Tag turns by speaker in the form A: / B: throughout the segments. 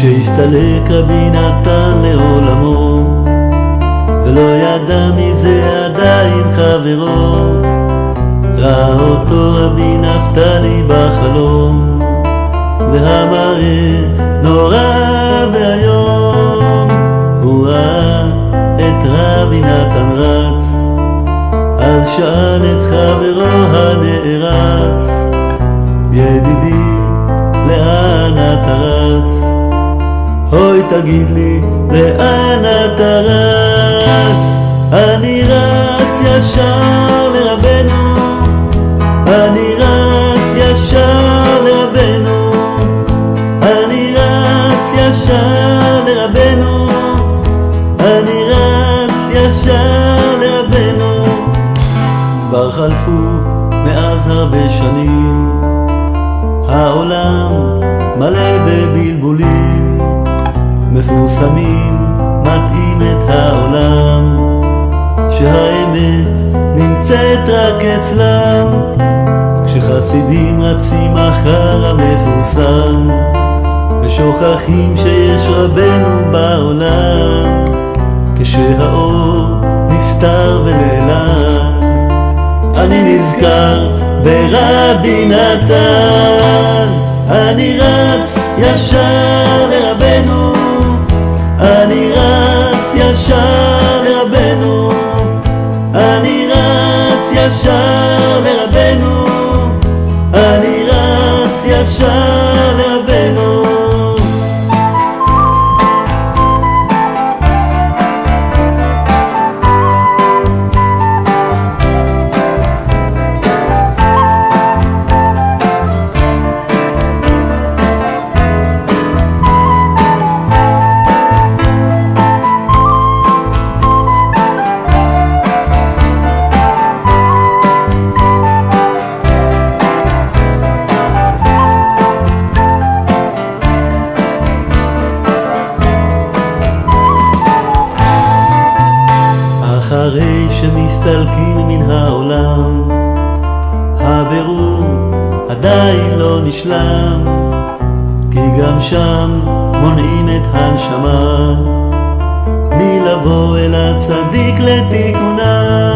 A: כשהסתלק רבי נתן לעולמו, ולא ידע מזה עדיין חברו, ראה אותו רבי נפתלי בחלום, והמראה נורא והיום. הוא ראה את רבי נתן רץ, אז שאל את חברו הנערץ, ידידי, לאן אתה רץ? הוי תגיד לי, לאן אתה רץ? אני רץ ישר לרבנו, אני רץ ישר לרבנו, אני רץ ישר לרבנו, אני רץ ישר לרבנו. כבר חלפו מאז הרבה שנים, העולם מלא בבלבולים, מפורסמים מטעים את העולם, שהאמת נמצאת רק אצלם. כשחסידים רצים אחר המפורסם, ושוכחים שיש רבנו בעולם, כשהאור נסתר ונעלם. אני נזכר ברבי נתן, אני רץ ישר לרבנו, אני רץ ישר לרבנו, אני רץ ישר לרבנו, אני רץ ישר לרבנו. אחרי שמסתלקים מן העולם, הבירור עדיין לא נשלם, כי גם שם מונעים את הנשמה מלבוא אל הצדיק לתיקונה.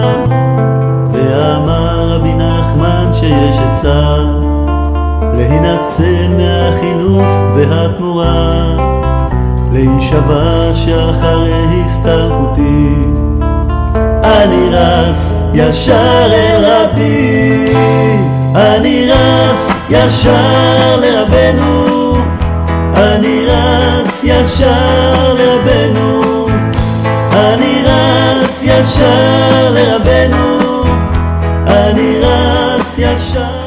A: ואמר רבי נחמן שיש עצה להינצל מהחינוף והתמורה, להישבע שאחרי הסתלקותי אני רץ ישר אל רבי, אני רץ ישר לרבנו, אני רץ ישר לרבנו, אני רץ ישר לרבנו, אני רץ ישר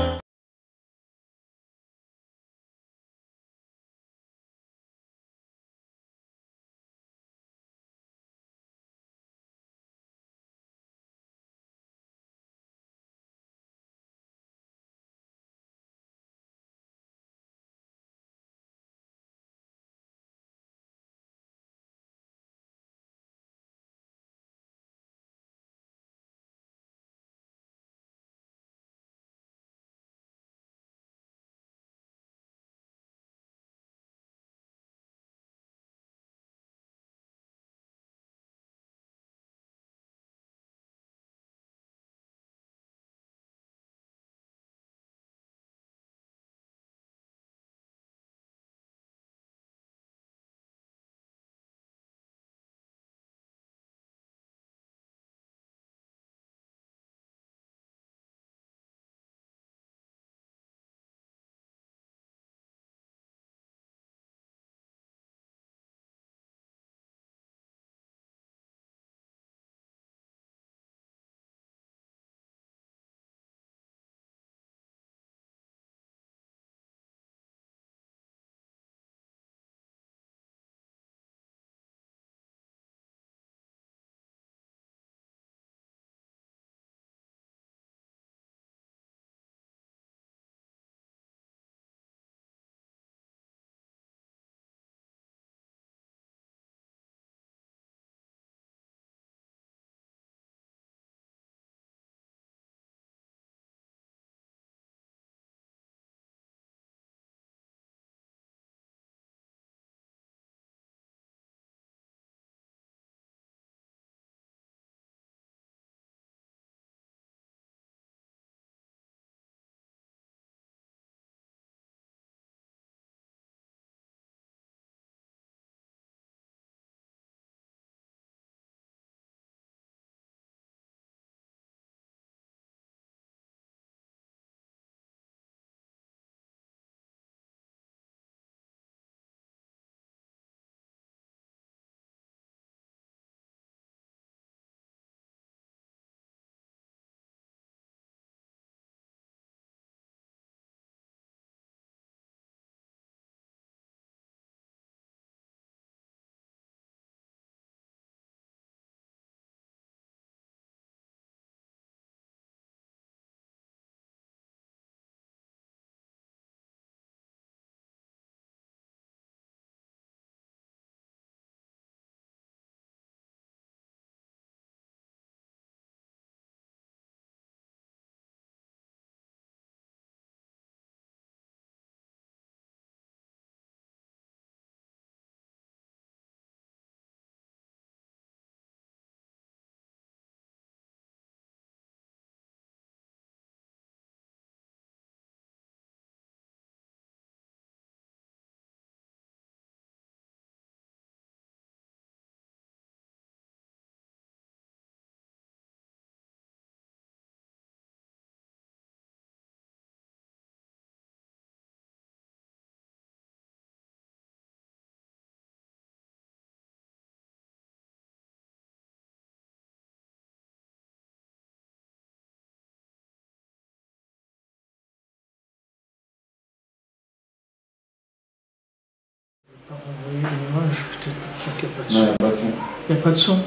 B: envoyer l'image, peut-être pour ça qu'il n'y a pas de son.
C: Non, il n'y a pas de son.
B: Il n'y a pas de son.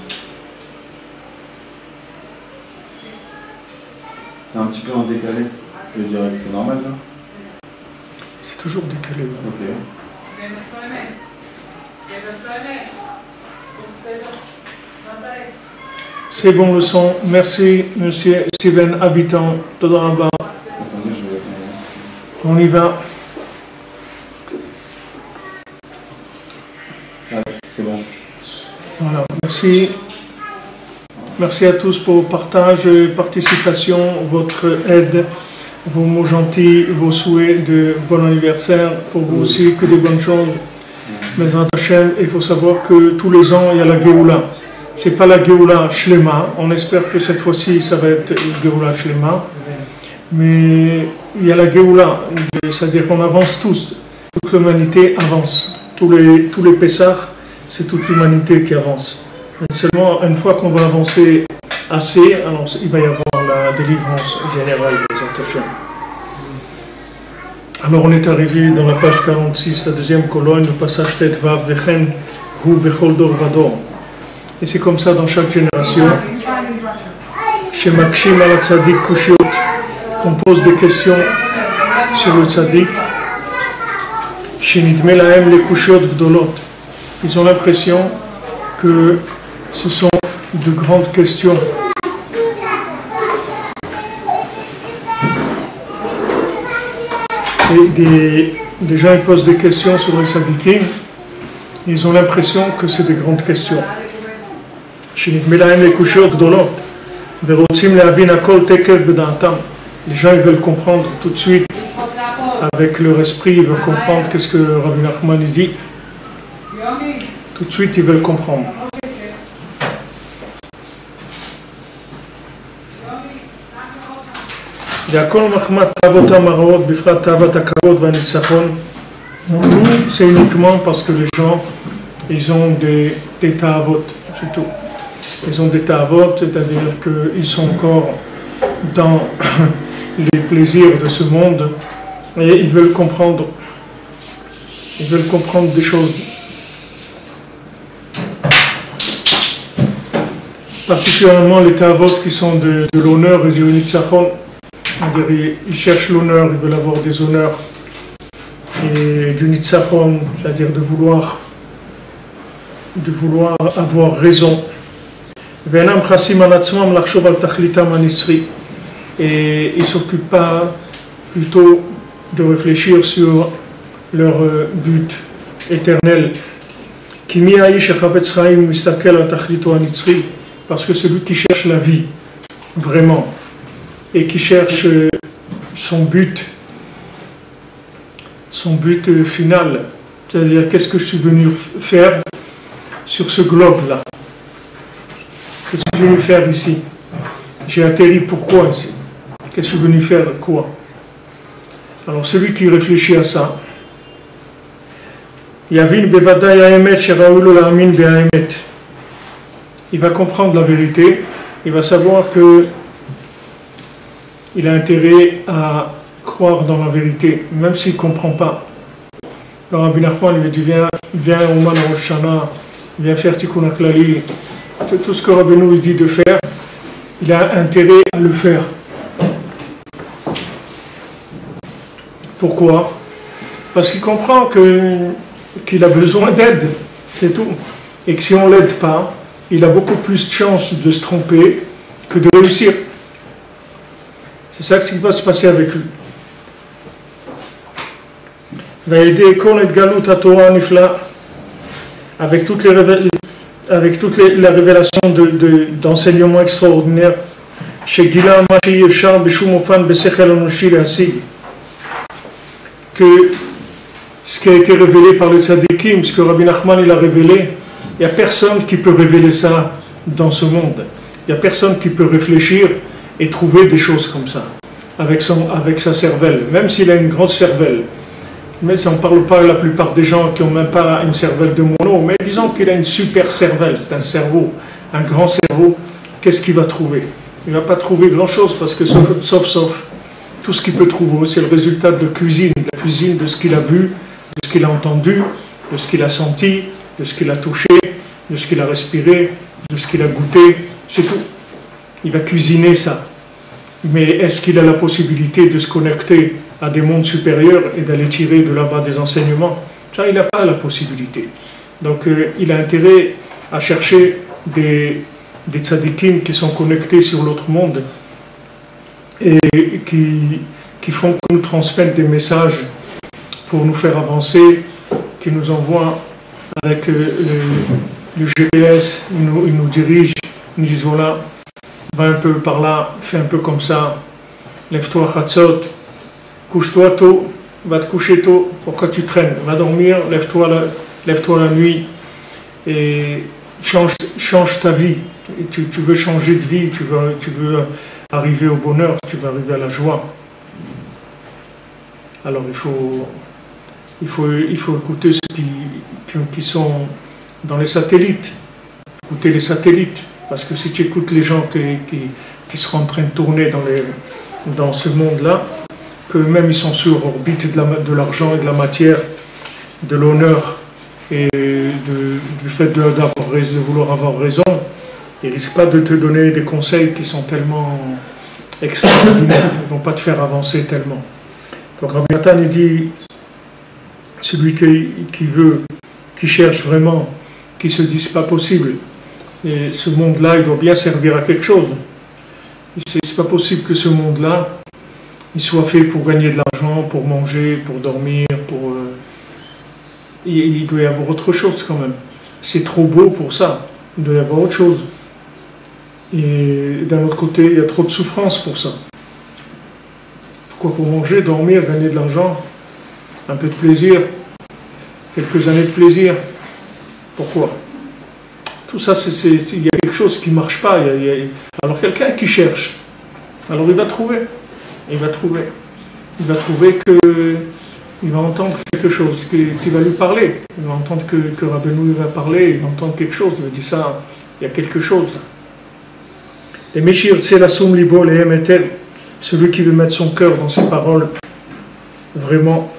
C: C'est un petit peu en décalé. Je dirais que c'est normal là.
B: C'est toujours décalé. Là.
C: Ok.
B: C'est bon le son. Merci, monsieur Steven, habitant de Doraba.
C: Attendez, je vais attendre.
B: On y va.
C: Ouais, c'est bon.
B: Voilà, merci. Merci à tous pour vos partages, participation, votre aide, vos mots gentils, vos souhaits de bon anniversaire. Pour vous aussi, que des bonnes choses. Mais en Hachem, il faut savoir que tous les ans, il y a la Géoula. Ce n'est pas la Géoula Shlema. On espère que cette fois-ci, ça va être Géoula Shlema. Mais il y a la Géoula, c'est-à-dire qu'on avance tous. Toute l'humanité avance. Tous les Pessah, c'est toute l'humanité qui avance. Et seulement une fois qu'on va avancer assez, alors il va y avoir la délivrance générale des Hachem. Alors on est arrivé dans la page 46, la deuxième colonne, le passage Tet Vav Vechen Hu Bechol Dor Vador. Et c'est comme ça dans chaque génération. Chez Makshim al Tzadik Kushiot, qu'on pose des questions sur le Tzadik. Chez Nidme Lahem les Kushiot Gdolot. Ils ont l'impression que ce sont de grandes questions. Et des gens ils posent des questions sur les tzadikim, ils ont l'impression que c'est des grandes questions. Les gens ils veulent comprendre tout de suite avec leur esprit, ils veulent comprendre qu'est-ce que Rabbi Nachman dit. Tout de suite ils veulent comprendre. C'est uniquement parce que les gens, ils ont des ta'avot, c'est tout. Ils ont des ta'avot, c'est-à-dire qu'ils sont encore dans les plaisirs de ce monde et ils veulent comprendre des choses. Particulièrement les ta'avot qui sont de l'honneur et du nitzachon. C'est-à-dire, ils cherchent l'honneur, ils veulent avoir des honneurs et du nitzachon, c'est-à-dire de vouloir avoir raison. Et ils ne s'occupent pas plutôt de réfléchir sur leur but éternel. Parce que celui qui cherche la vie, vraiment, et qui cherche son but final, c'est-à-dire qu'est-ce que je suis venu faire sur ce globe-là. Qu'est-ce que je suis venu faire ici? J'ai atterri pourquoi ici? Qu'est-ce que je suis venu faire quoi? Alors celui qui réfléchit à ça, il va comprendre la vérité, il va savoir que il a intérêt à croire dans la vérité, même s'il ne comprend pas. Alors Rabbi Nachman lui dit, viens au Man Rosh Hashanah, viens faire Tikkun HaKlali. Tout ce que Rabbi nous dit de faire, il a intérêt à le faire. Pourquoi? Parce qu'il comprend qu'il a besoin d'aide, c'est tout. Et que si on ne l'aide pas, il a beaucoup plus de chances de se tromper que de réussir. C'est ça qui va se passer avec lui. Avec toutes les révélations d'enseignements extraordinaires, que ce qui a été révélé par les tzadikim, ce que Rabbi Nachman il a révélé, il n'y a personne qui peut révéler ça dans ce monde. Il n'y a personne qui peut réfléchir et trouver des choses comme ça, avec sa cervelle, même s'il a une grosse cervelle. Mais on ne parle pas la plupart des gens qui n'ont même pas une cervelle de mono, mais disons qu'il a une super cervelle, c'est un cerveau, un grand cerveau, qu'est-ce qu'il va trouver? Il ne va pas trouver grand-chose, parce que sauf, tout ce qu'il peut trouver, c'est le résultat de la cuisine de ce qu'il a vu, de ce qu'il a entendu, de ce qu'il a senti, de ce qu'il a touché, de ce qu'il a respiré, de ce qu'il a goûté, c'est tout. Il va cuisiner ça. Mais est-ce qu'il a la possibilité de se connecter à des mondes supérieurs et d'aller tirer de là-bas des enseignements? Ça, il n'a pas la possibilité. Donc, il a intérêt à chercher des tzadikim qui sont connectés sur l'autre monde et qui font qu'on nous transmette des messages pour nous faire avancer, qui nous envoient avec le GPS, ils nous dirigent, ils nous disent voilà, va un peu par là, fais un peu comme ça, lève-toi à Chatzot, couche-toi tôt, va te coucher tôt, pourquoi tu traînes, va dormir, lève-toi la nuit et change ta vie. Tu veux changer de vie, tu veux arriver au bonheur, tu veux arriver à la joie. Alors il faut écouter ceux qui sont dans les satellites, écouter les satellites, parce que si tu écoutes les gens qui seront en train de tourner dans ce monde-là, qu'eux-mêmes ils sont sur orbite de l'argent et de la matière, de l'honneur et du fait de vouloir avoir raison, ils ne risquent pas de te donner des conseils qui sont tellement extraordinaires, ils ne vont pas te faire avancer tellement. Donc Rabbi Nathan il dit, celui qui cherche vraiment, qui se dit c'est pas possible, et ce monde-là il doit bien servir à quelque chose. C'est pas possible que ce monde-là il soit fait pour gagner de l'argent, pour manger, pour dormir, il doit y avoir autre chose quand même. C'est trop beau pour ça, il doit y avoir autre chose. Et d'un autre côté, il y a trop de souffrance pour ça. Pourquoi? Pour manger, dormir, gagner de l'argent, un peu de plaisir, quelques années de plaisir. Pourquoi? Tout ça, il y a quelque chose qui ne marche pas. Alors quelqu'un qui cherche, alors il va trouver. Il va trouver qu'il va entendre quelque chose qui va lui parler. Il va entendre que Rabbeinu va parler, il va entendre quelque chose, il va dire ça, il y a quelque chose là. Et Meshir Tselasum Libo Lehem Etev, celui qui veut mettre son cœur dans ses paroles, vraiment,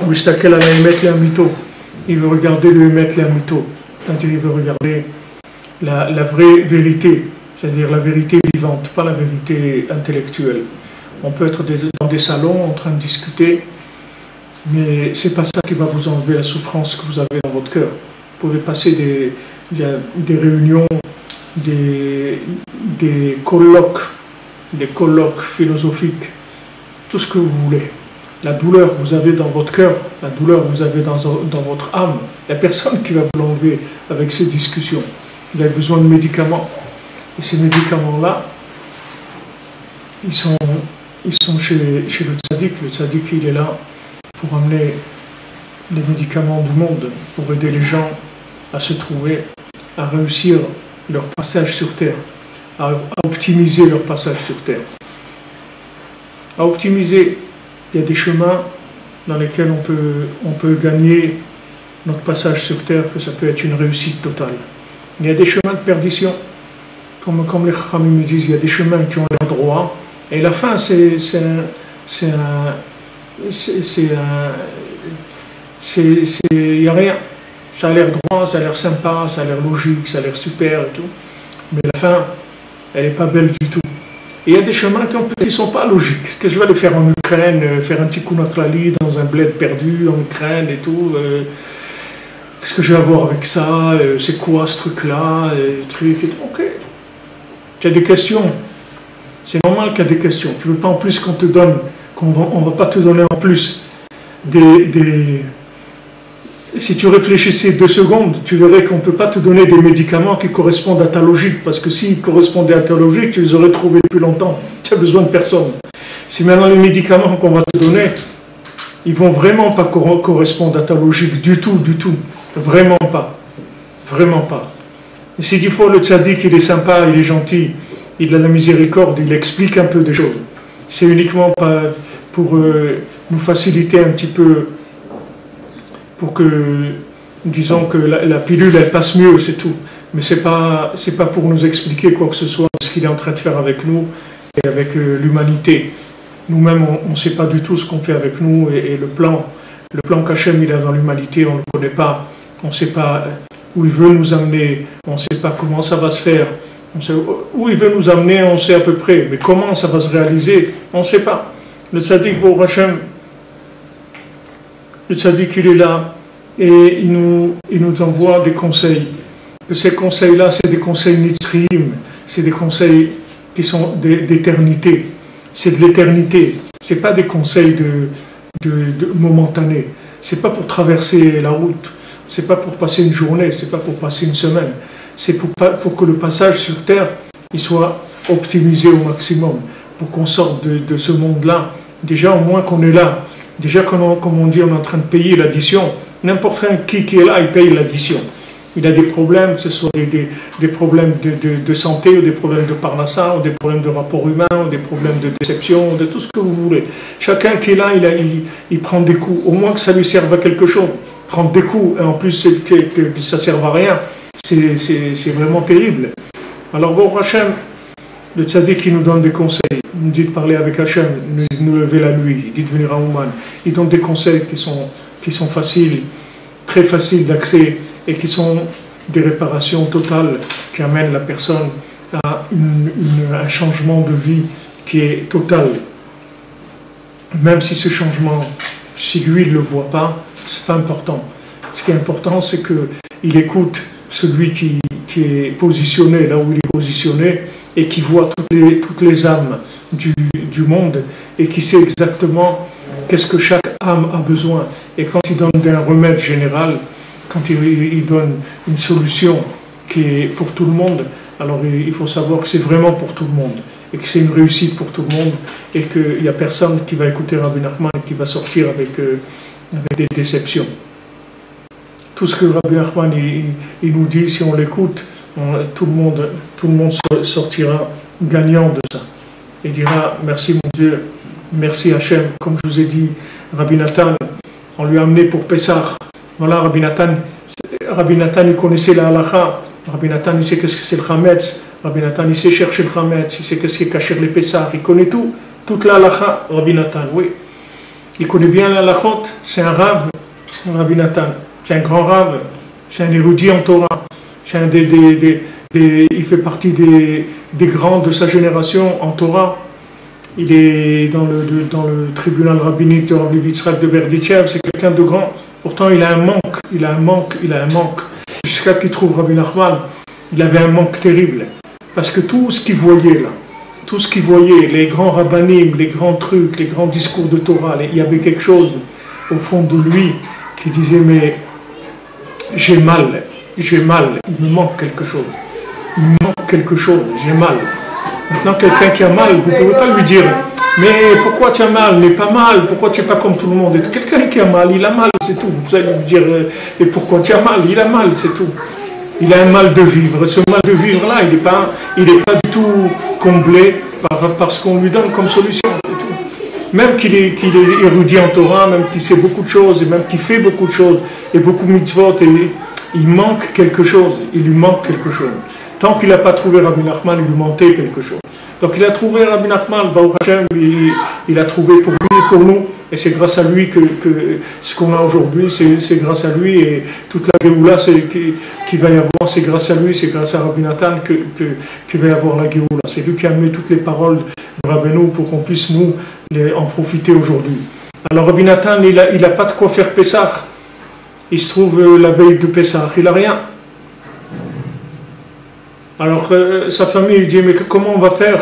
B: Wistakel ala Emet Lehamito, il veut regarder le Emet Lehamito, c'est-à-dire il veut regarder la vraie vérité, c'est-à-dire la vérité vivante, pas la vérité intellectuelle. On peut être dans des salons en train de discuter, mais c'est pas ça qui va vous enlever la souffrance que vous avez dans votre cœur. Vous pouvez passer des réunions, des colloques philosophiques, tout ce que vous voulez. La douleur que vous avez dans votre cœur, la douleur que vous avez dans votre âme, il n'y a personne qui va vous l'enlever avec ces discussions. Vous avez besoin de médicaments. Et ces médicaments-là, ils sont chez le tzaddik. Le tzaddik, il est là pour amener les médicaments du monde, pour aider les gens à se trouver, à réussir leur passage sur Terre, à optimiser leur passage sur Terre. À optimiser, il y a des chemins dans lesquels on peut gagner notre passage sur Terre, que ça peut être une réussite totale. Il y a des chemins de perdition, comme les Chachamim me disent, il y a des chemins qui ont l'air droits, et la fin, il n'y a rien. Ça a l'air droit, ça a l'air sympa, ça a l'air logique, ça a l'air super et tout. Mais la fin, elle n'est pas belle du tout. Et il y a des chemins qui ne sont pas logiques. Est-ce que je vais aller faire en Ukraine, faire un petit kunaklali dans un bled perdu en Ukraine et tout qu'est-ce que je vais avoir avec ça? C'est quoi ce truc-là? Ok. Tu as des questions. C'est normal qu'il y a des questions. Tu ne veux pas en plus qu'on te donne, on ne va pas te donner en plus Si tu réfléchissais 2 secondes, tu verrais qu'on ne peut pas te donner des médicaments qui correspondent à ta logique, parce que s'ils correspondaient à ta logique, tu les aurais trouvés depuis longtemps. Tu as besoin de personne. Si maintenant les médicaments qu'on va te donner, ils vont vraiment pas correspondre à ta logique du tout. Vraiment pas. Et si des fois le tzaddik, il est sympa, il est gentil, il a de la miséricorde, il explique un peu des choses. C'est uniquement pour nous faciliter un petit peu, pour que, disons que la pilule, elle passe mieux, c'est tout. Mais c'est pas pour nous expliquer quoi que ce soit de ce qu'il est en train de faire avec nous et avec l'humanité. Nous-mêmes, on ne sait pas du tout ce qu'on fait avec nous et le plan Le plan qu'Hachem il a dans l'humanité, on ne le connaît pas, on ne sait pas où il veut nous amener, on ne sait pas comment ça va se faire. On sait où il veut nous amener, on sait à peu près, mais comment ça va se réaliser, on ne sait pas. Le tzaddik Baruch Hashem, le tzaddik il est là et il nous envoie des conseils. Et ces conseils-là, c'est des conseils nitzriyim, c'est des conseils qui sont d'éternité. C'est de l'éternité. Ce n'est pas des conseils de momentanés. Ce n'est pas pour traverser la route. Ce n'est pas pour passer une journée. Ce n'est pas pour passer une semaine. C'est pour que le passage sur Terre il soit optimisé au maximum. Pour qu'on sorte de ce monde-là. Déjà, au moins qu'on est là. Déjà, comme on dit, on est en train de payer l'addition. N'importe qui est là, il paye l'addition. Il a des problèmes, que ce soit des problèmes de santé, ou des problèmes de parnassa, ou des problèmes de rapport humain, ou des problèmes de déception, de tout ce que vous voulez. Chacun qui est là, il prend des coups. Au moins que ça lui serve à quelque chose. Prendre des coups, et en plus que ça ne serve à rien, c'est vraiment terrible. Alors, Baruch Hashem, le tzaddik qui nous donne des conseils, il nous dit de parler avec Hachem, il nous dit de lever la nuit, il dit de venir à Ouman. Il donne des conseils qui sont faciles, très faciles d'accès, et qui sont des réparations totales qui amènent la personne à un changement de vie qui est total. Même si ce changement, si lui ne le voit pas, c'est pas important. Ce qui est important, c'est qu'il écoute celui qui est positionné là où il est positionné et qui voit toutes les âmes du monde et qui sait exactement qu'est-ce que chaque âme a besoin. Et quand il donne un remède général, quand il donne une solution qui est pour tout le monde, alors il faut savoir que c'est vraiment pour tout le monde et que c'est une réussite pour tout le monde et qu'il n'y a personne qui va écouter Rabbi Nachman et qui va sortir avec des déceptions. Tout ce que Rabbi Nachman il nous dit, si on l'écoute, tout le monde sortira gagnant de ça et dira merci mon Dieu, merci Hachem. Comme je vous ai dit, Rabbi Nathan, on lui a amené pour Pessah. Voilà, Rabbi Nathan, il connaissait la halakha. Rabbi Nathan, il sait qu'est-ce que c'est le chametz. Rabbi Nathan, il sait chercher le chametz. Il sait qu'est-ce qui est caché les Pessah. Il connaît tout, toute la halakha, Rabbi Nathan, oui. Il connaît bien la halachot. C'est un rave, Rabbi Nathan. C'est un grand rave. C'est un érudit en Torah. C'est il fait partie des grands de sa génération en Torah. Il est dans le tribunal rabbinique de Rabbi Yitzhak de Berditchev. C'est quelqu'un de grand. Pourtant, il a un manque. Jusqu'à qu'il trouve Rabbi Nachman, il avait un manque terrible. Parce que tout ce qu'il voyait là, les grands rabbanim, les grands trucs, les grands discours de Torah, il y avait quelque chose au fond de lui qui disait, mais j'ai mal, il me manque quelque chose. J'ai mal. Maintenant, quelqu'un qui a mal, vous ne pouvez pas lui dire, mais pourquoi tu as mal, mais pas mal, pourquoi tu n'es pas comme tout le monde. Quelqu'un qui a mal, il a mal, c'est tout. Vous allez lui dire, mais pourquoi tu as mal, il a mal, c'est tout. Il a un mal de vivre. Ce mal de vivre-là, il n'est pas du tout comblé par ce qu'on lui donne comme solution, c'est tout. Même qu'il est érudit en Torah, même qu'il sait beaucoup de choses, et même qu'il fait beaucoup de choses, et beaucoup de mitzvot, et il manque quelque chose, il lui manque quelque chose. Tant qu'il n'a pas trouvé Rabbi Nachman, il lui manquait quelque chose. Donc il a trouvé Rabbi Nachman, Baruch Hashem, il a trouvé pour lui et pour nous, et c'est grâce à lui que ce qu'on a aujourd'hui, c'est grâce à lui, et toute la Géoula qui va y avoir, c'est grâce à lui, c'est grâce à Rabbi Nathan qu'il va y avoir la Géoula. C'est lui qui a amené toutes les paroles de Rabbeinu pour qu'on puisse nous en profiter aujourd'hui. Alors Rabbi Nathan, il n'a pas de quoi faire Pessah. Il se trouve la veille de Pessah, il n'a rien. Alors sa famille lui dit, mais comment on va faire?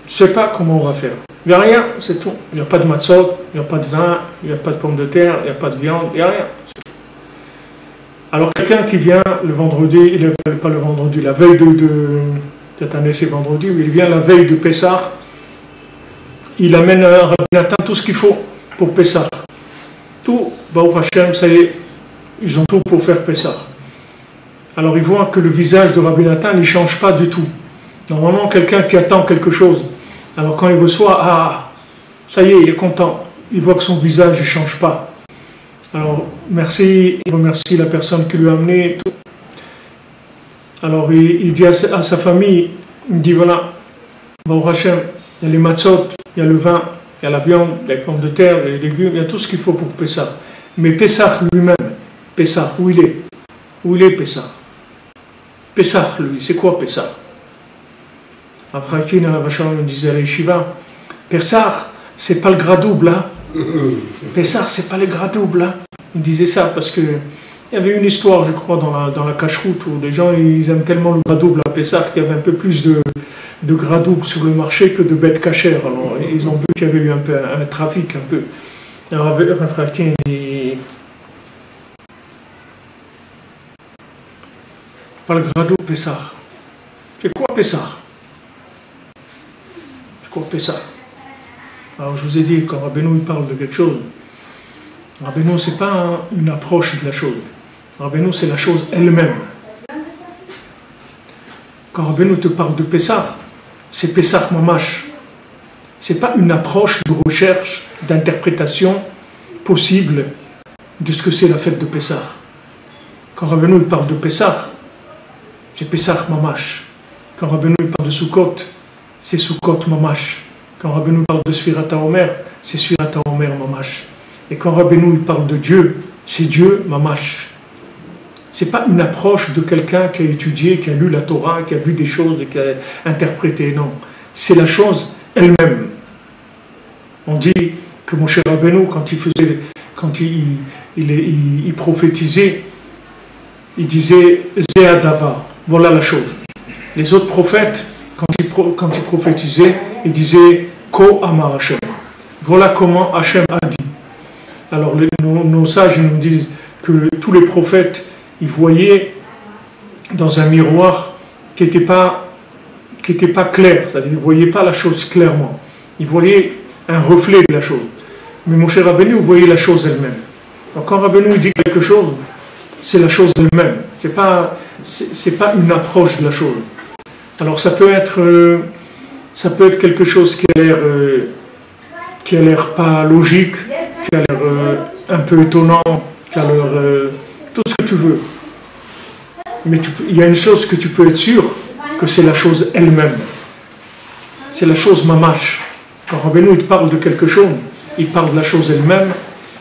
B: Je ne sais pas comment on va faire. Il n'y a rien, c'est tout. Il n'y a pas de matzot, il n'y a pas de vin, il n'y a pas de pommes de terre, il n'y a pas de viande, il n'y a rien. Alors quelqu'un qui vient le vendredi, pas le vendredi, la veille cette année c'est vendredi, mais il vient la veille de Pessah, il amène à Rabbi Nathan tout ce qu'il faut pour Pessah. Tout, Baruch Hashem, ça y est, ils ont tout pour faire Pessah. Alors il voit que le visage de Rabbi Nathan ne change pas du tout. Normalement, quelqu'un qui attend quelque chose, alors quand il reçoit, ça y est, il est content. Il voit que son visage ne change pas. Alors, il remercie la personne qui lui a amené. Tout. Alors il dit à sa famille, il dit voilà, Baruch Hashem, il y a les matzot, il y a le vin, il y a la viande, les pommes de terre, les légumes, il y a tout ce qu'il faut pour Pessah. Mais Pessah lui-même, Pessah, où il est? Où il est Pessah? Pessah, lui, c'est quoi Pessah? Afrakin Alavachon me disait à l'Yeshiva, Pessah, c'est pas le gras double, hein? Pessah, c'est pas le gras double, hein? Il disait ça parce que il y avait une histoire, je crois, dans la cache-route où les gens ils aiment tellement le gras double à Pessah qu'il y avait un peu plus de gras double sur le marché que de bêtes cachères. Alors ils ont vu qu'il y avait eu un peu un trafic un peu. Alors Afrakin dit pas le gras double Pessah. C'est quoi Pessah? C'est quoi Pessah? Alors je vous ai dit, quand Rabbeinu il parle de quelque chose, Rabbeinu c'est pas une approche de la chose. Rabbeinu c'est la chose elle-même. Quand Rabbeinu te parle de Pessah, c'est Pessah Mamash. C'est pas une approche de recherche, d'interprétation possible de ce que c'est la fête de Pessah. Quand Rabbeinu il parle de Pessah, c'est Pessah Mamash. Quand Rabbeinu il parle de Sukkot, c'est Sukkot Mamash. Quand Rabbeinu parle de Sfirat HaOmer, c'est Sfirat HaOmer Mamash. Et quand Rabbeinu il parle de Dieu, c'est Dieu Mamash. C'est pas une approche de quelqu'un qui a étudié, qui a lu la Torah, qui a vu des choses et qui a interprété, non. C'est la chose elle-même. On dit que mon cher Rabbeinu, quand il prophétisait, il disait Zéadava, voilà la chose. Les autres prophètes, quand ils prophétisaient, ils disaient Ko Amar Hashem. Voilà comment Hashem a dit. Alors nos sages nous disent que tous les prophètes, ils voyaient dans un miroir qui n'était pas clair, c'est-à-dire ils ne voyaient pas la chose clairement. Ils voyaient un reflet de la chose. Mais mon cher Rabbeinu, vous voyez la chose elle-même. Donc quand Rabbeinu dit quelque chose, c'est la chose elle-même. C'est pas une approche de la chose. Alors ça peut être quelque chose qui a l'air pas logique, qui a l'air un peu étonnant, qui a l'air tout ce que tu veux. Mais il y a une chose que tu peux être sûr, que c'est la chose elle-même. C'est la chose mamash. Quand Rabbeinu il parle de quelque chose, il parle de la chose elle-même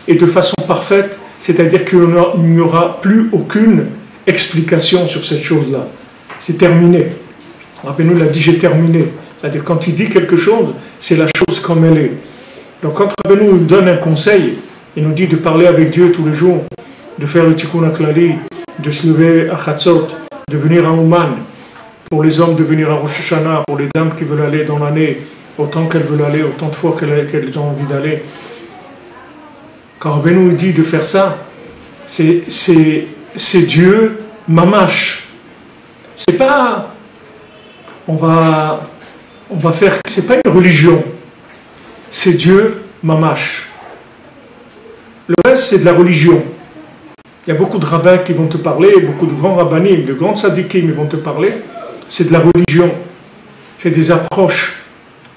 B: et de façon parfaite, c'est-à-dire qu'il n'y aura plus aucune explication sur cette chose-là. C'est terminé. Rabbeinu l'a dit, j'ai terminé. C'est-à-dire quand il dit quelque chose, c'est la chose comme elle est. Donc quand Rabbeinu nous donne un conseil, il nous dit de parler avec Dieu tous les jours, de faire le tikkun haklali, de se lever à Chatzot, de venir à Ouman, pour les hommes de venir à Rosh Hashanah, pour les dames qui veulent aller dans l'année, autant qu'elles veulent aller, autant de fois qu'elles ont envie d'aller. Quand Rabbeinu dit de faire ça, c'est Dieu mamash. C'est pas on va faire, c'est pas une religion, c'est Dieu mamash. Le reste c'est de la religion. Il y a beaucoup de rabbins qui vont te parler, beaucoup de grands rabbinim, de grands tzadikim qui vont te parler. C'est de la religion, c'est des approches,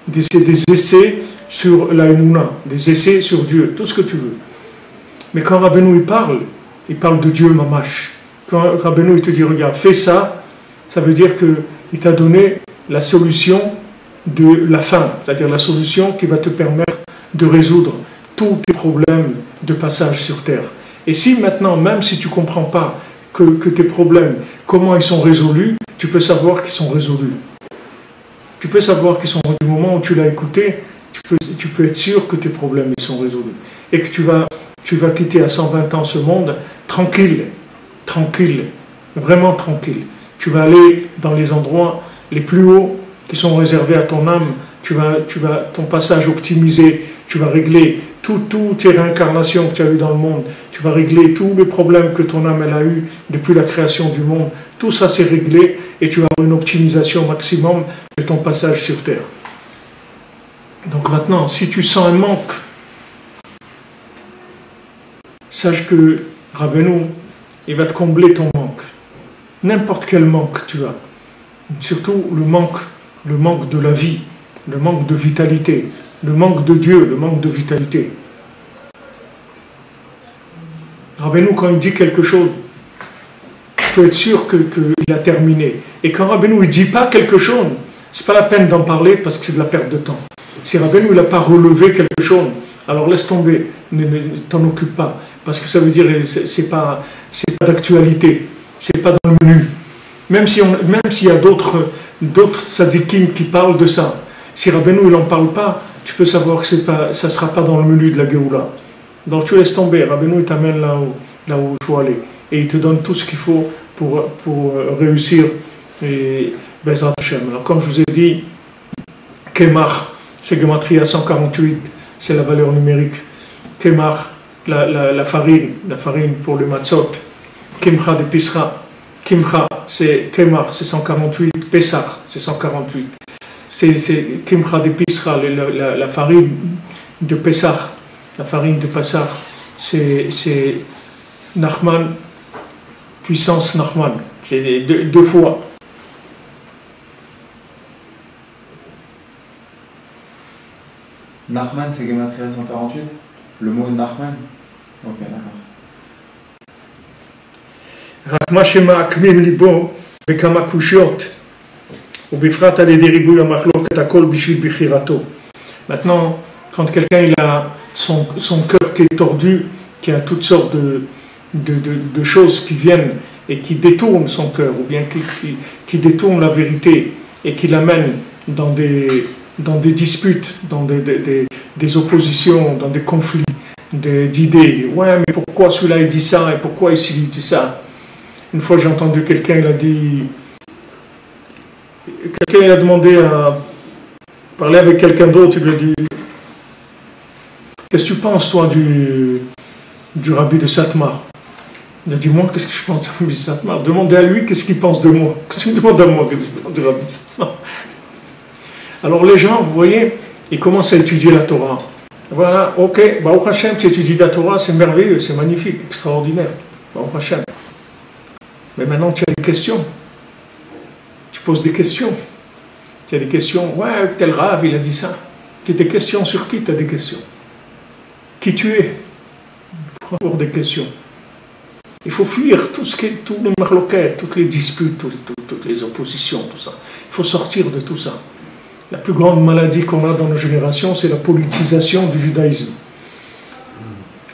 B: des essais sur la Emouna, des essais sur Dieu, tout ce que tu veux. Mais quand Rabbeinu il parle de Dieu mamash. Quand Rabbeinu il te dit regarde, fais ça, ça veut dire qu'il t'a donné la solution de la fin, c'est-à-dire la solution qui va te permettre de résoudre tous tes problèmes de passage sur terre. Et si maintenant, même si tu ne comprends pas que tes problèmes, comment ils sont résolus, tu peux savoir qu'ils sont résolus. Tu peux savoir qu'ils sont, du moment où tu l'as écouté, tu peux être sûr que tes problèmes ils sont résolus. Et que tu vas quitter à 120 ans ce monde tranquille, vraiment tranquille. Tu vas aller dans les endroits les plus hauts qui sont réservés à ton âme, tu vas ton passage optimisé, tu vas régler toutes tes réincarnations que tu as eues dans le monde, tu vas régler tous les problèmes que ton âme elle a eu depuis la création du monde, tout ça c'est réglé et tu vas avoir une optimisation maximum de ton passage sur terre. Donc maintenant, si tu sens un manque, sache que Rabbeinu, il va te combler ton manque. N'importe quel manque tu as. Surtout le manque de la vie, le manque de vitalité, le manque de Dieu, le manque de vitalité. Rabbeinu, quand il dit quelque chose, tu peux être sûr qu'il a terminé. Et quand Rabbeinu ne dit pas quelque chose, ce n'est pas la peine d'en parler parce que c'est de la perte de temps. Si Rabbeinu n'a pas relevé quelque chose, alors laisse tomber, ne t'en occupe pas. Parce Parce que ça veut dire c'est pas d'actualité, c'est pas dans le menu. Même s'il y a d'autres sadikim qui parlent de ça, si Rabbeinu il n'en parle pas, tu peux savoir que ça ne sera pas dans le menu de la Géoula. Donc tu laisses tomber, Rabbeinu il t'amène là où il faut aller. Et il te donne tout ce qu'il faut pour réussir. Et Bezrat Hashem. Alors comme je vous ai dit, Kemach, c'est Gematria 148, c'est la valeur numérique. Kemach, la farine pour le matzot. Kimcha de Pisra. Kimcha, c'est Kemach, c'est 148. Pesach, c'est 148. C'est Kimcha de Pisra, la farine de Pesach. La farine de Pesach, c'est Nachman, puissance Nachman. C'est deux fois.
C: Nachman, c'est Gematria 148. Le mot Nachman. Ok, d'accord.
B: רק מה שמעקמים ליבו בכמה קושיות, ובפרט על ידי ריבוי המחלוקת, הכל בשביל בחירתו. Maintenant, quand quelqu'un il a son cœur qui est tordu, qui a toutes sortes de choses qui viennent et qui détournent son cœur, ou bien qui détournent la vérité et qui l'amènent dans des disputes, dans des oppositions, dans des conflits d'idées. Ouais, mais pourquoi celui-là il dit ça et pourquoi ici il dit ça? Une fois j'ai entendu quelqu'un, il a dit... Quelqu'un il a demandé à parler avec quelqu'un d'autre, il lui a dit... Qu'est-ce que tu penses toi du rabbi de Satmar? Il a dit, moi, qu'est-ce que je pense du rabbi de Satmar? Demandez à lui qu'est-ce qu'il pense de moi. Qu'est-ce que tu me demandes à moi qu'est-ce que je pense du rabbi de Satmar? Alors les gens, vous voyez, ils commencent à étudier la Torah. Voilà, ok, Baruch Hashem, tu étudies la Torah, c'est merveilleux, c'est magnifique, extraordinaire. Baruch Hashem. Mais maintenant, tu as des questions. Tu poses des questions. Tu as des questions, ouais, tel Rav, il a dit ça. Tu as des questions sur qui tu as des questions? Qui tu es? Pour avoir des questions. Il faut fuir tous les marloquettes, toutes les disputes, toutes les oppositions, tout ça. Il faut sortir de tout ça. La plus grande maladie qu'on a dans nos générations, c'est la politisation du judaïsme.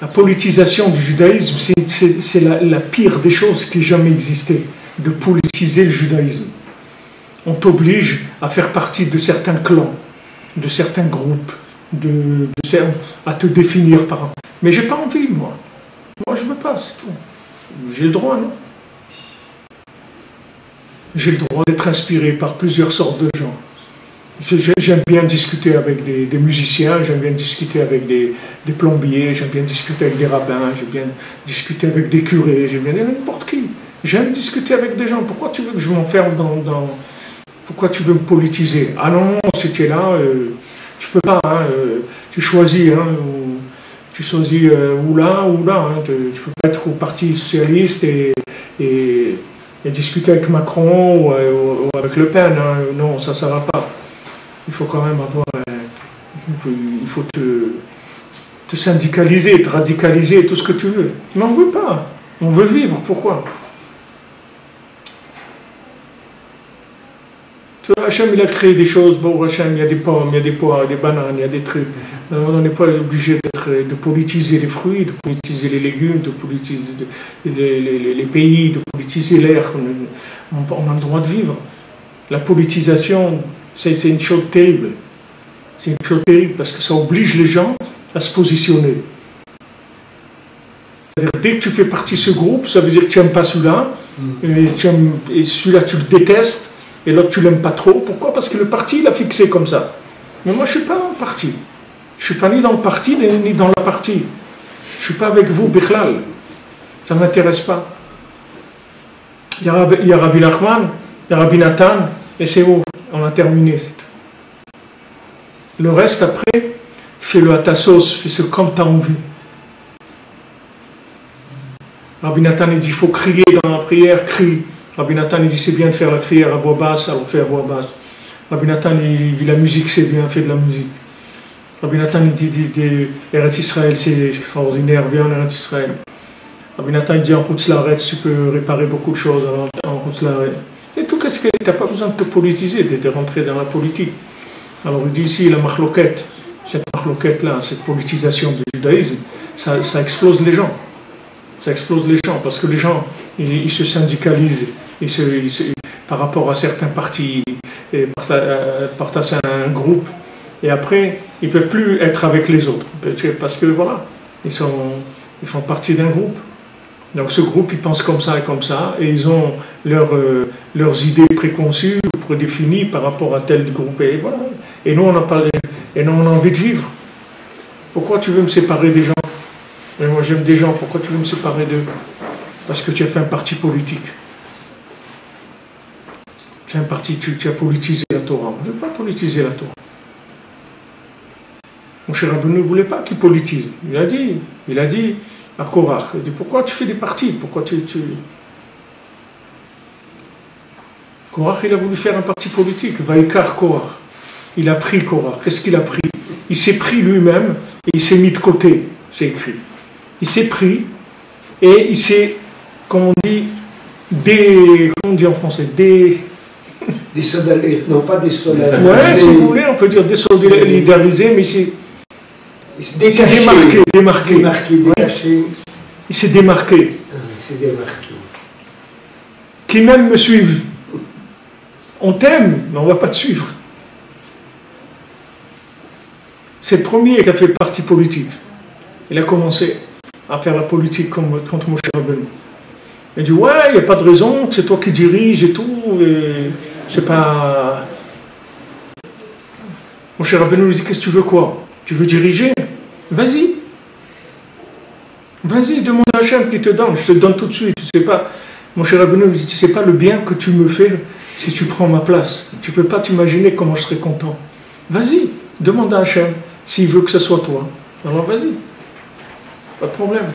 B: La politisation du judaïsme, c'est la pire des choses qui ait jamais existé, de politiser le judaïsme. On t'oblige à faire partie de certains clans, de certains groupes, à te définir par un. Mais j'ai pas envie, moi. Moi, je veux pas, c'est tout. J'ai le droit, non? J'ai le droit d'être inspiré par plusieurs sortes de gens. J'aime bien discuter avec des musiciens, j'aime bien discuter avec des plombiers, j'aime bien discuter avec des rabbins, j'aime bien discuter avec des curés, j'aime bien n'importe qui. J'aime discuter avec des gens. Pourquoi tu veux que je m'enferme dans... Pourquoi tu veux me politiser? Ah non, si tu es là, tu peux pas, hein, tu choisis, hein, tu choisis ou là, hein, tu peux pas être au Parti Socialiste et discuter avec Macron ou avec Le Pen, hein. Non, ça ne va pas. Il faut quand même avoir, il faut te syndicaliser, te radicaliser, tout ce que tu veux. Mais on ne veut pas, on veut vivre, pourquoi? Hachem, il a créé des choses, bon, Hachem, il y a des pommes, il y a des poires, il y a des bananes, il y a des trucs. On n'est pas obligé de politiser les fruits, de politiser les légumes, de politiser les pays, de politiser l'air. On a le droit de vivre. La politisation, c'est une chose terrible. C'est une chose terrible parce que ça oblige les gens à se positionner. C'est-à-dire, dès que tu fais partie de ce groupe, ça veut dire que tu n'aimes pas celui-là, et celui-là tu le détestes, et l'autre tu l'aimes pas trop. Pourquoi? Parce que le parti l'a fixé comme ça. Mais moi je ne suis pas dans le parti. Je ne suis pas ni dans le parti ni dans la partie. Je ne suis pas avec vous, Bichlal. Ça ne m'intéresse pas. Il y a Rabbi Nachman, il y a Rabbi Nathan, et c'est où? On a terminé. Le reste après, fais-le à ta sauce, fais-le comme tu as envie. Rabbi Nathan il dit il faut crier dans la prière, crie. Rabbi Nathan il dit c'est bien de faire la prière à voix basse, alors fais à voix basse. Rabbi Nathan il dit la musique c'est bien, fais de la musique. Rabbi Nathan il dit Eretz Israël c'est extraordinaire, viens en Eretz Israël. Rabbi Nathan il dit en Chutz La'aretz tu peux réparer beaucoup de choses en Chutz La'aretz. C'est tout, qu'est-ce que tu n'as pas besoin de te politiser, de rentrer dans la politique. Alors il dit ici la machloquette, cette machloquette là, cette politisation du judaïsme, ça explose les gens. ça explose les gens, parce que les gens, ils se syndicalisent, par rapport à certains partis, et partagent un groupe, et après, ils ne peuvent plus être avec les autres, parce que voilà, ils font partie d'un groupe. Donc ce groupe, ils pensent comme ça, et ils ont leurs idées préconçues, prédéfinies par rapport à tel groupe, et voilà. Et nous, on a envie de vivre. Pourquoi tu veux me séparer des gens? Mais moi, j'aime des gens, pourquoi tu veux me séparer d'eux? Parce que tu as fait un parti politique. Tu as un parti, tu as politisé la Torah. Je ne veux pas politiser la Torah. Mon cher Rabbeinu ne voulait pas qu'il politise. Il a dit à Korach, il dit, pourquoi tu fais des partis? Pourquoi tu... Korach, il a voulu faire un parti politique. Vaikar Korach. Il a pris Korach. Qu'est-ce qu'il a pris? Il s'est pris lui-même et il s'est mis de côté. C'est écrit. Il s'est pris et il s'est, comment on dit en français,
D: Désolidarisé, non pas désolidarisé.
B: Ouais, si vous voulez, on peut dire désolidarisé, mais il s'est démarqué.
D: Détaché.
B: Il s'est démarqué.
D: Il s'est démarqué.
B: Qui même me suivent. On t'aime, mais on ne va pas te suivre. C'est le premier qui a fait parti politique. Il a commencé à faire la politique contre Moshe Rabbeinu. Il dit, ouais, il n'y a pas de raison, c'est toi qui diriges et tout, et c'est pas... Moshe Rabbeinu lui dit, qu'est-ce que tu veux quoi? Tu veux diriger? Vas-y. Vas-y, demande à Hachem qui te donne, je te donne tout de suite. Tu sais pas... Moshe Rabbeinu lui dit, tu sais pas le bien que tu me fais si tu prends ma place. Tu peux pas t'imaginer comment je serais content. Vas-y, demande à Hachem s'il veut que ce soit toi. Alors vas-y. Pas de problème.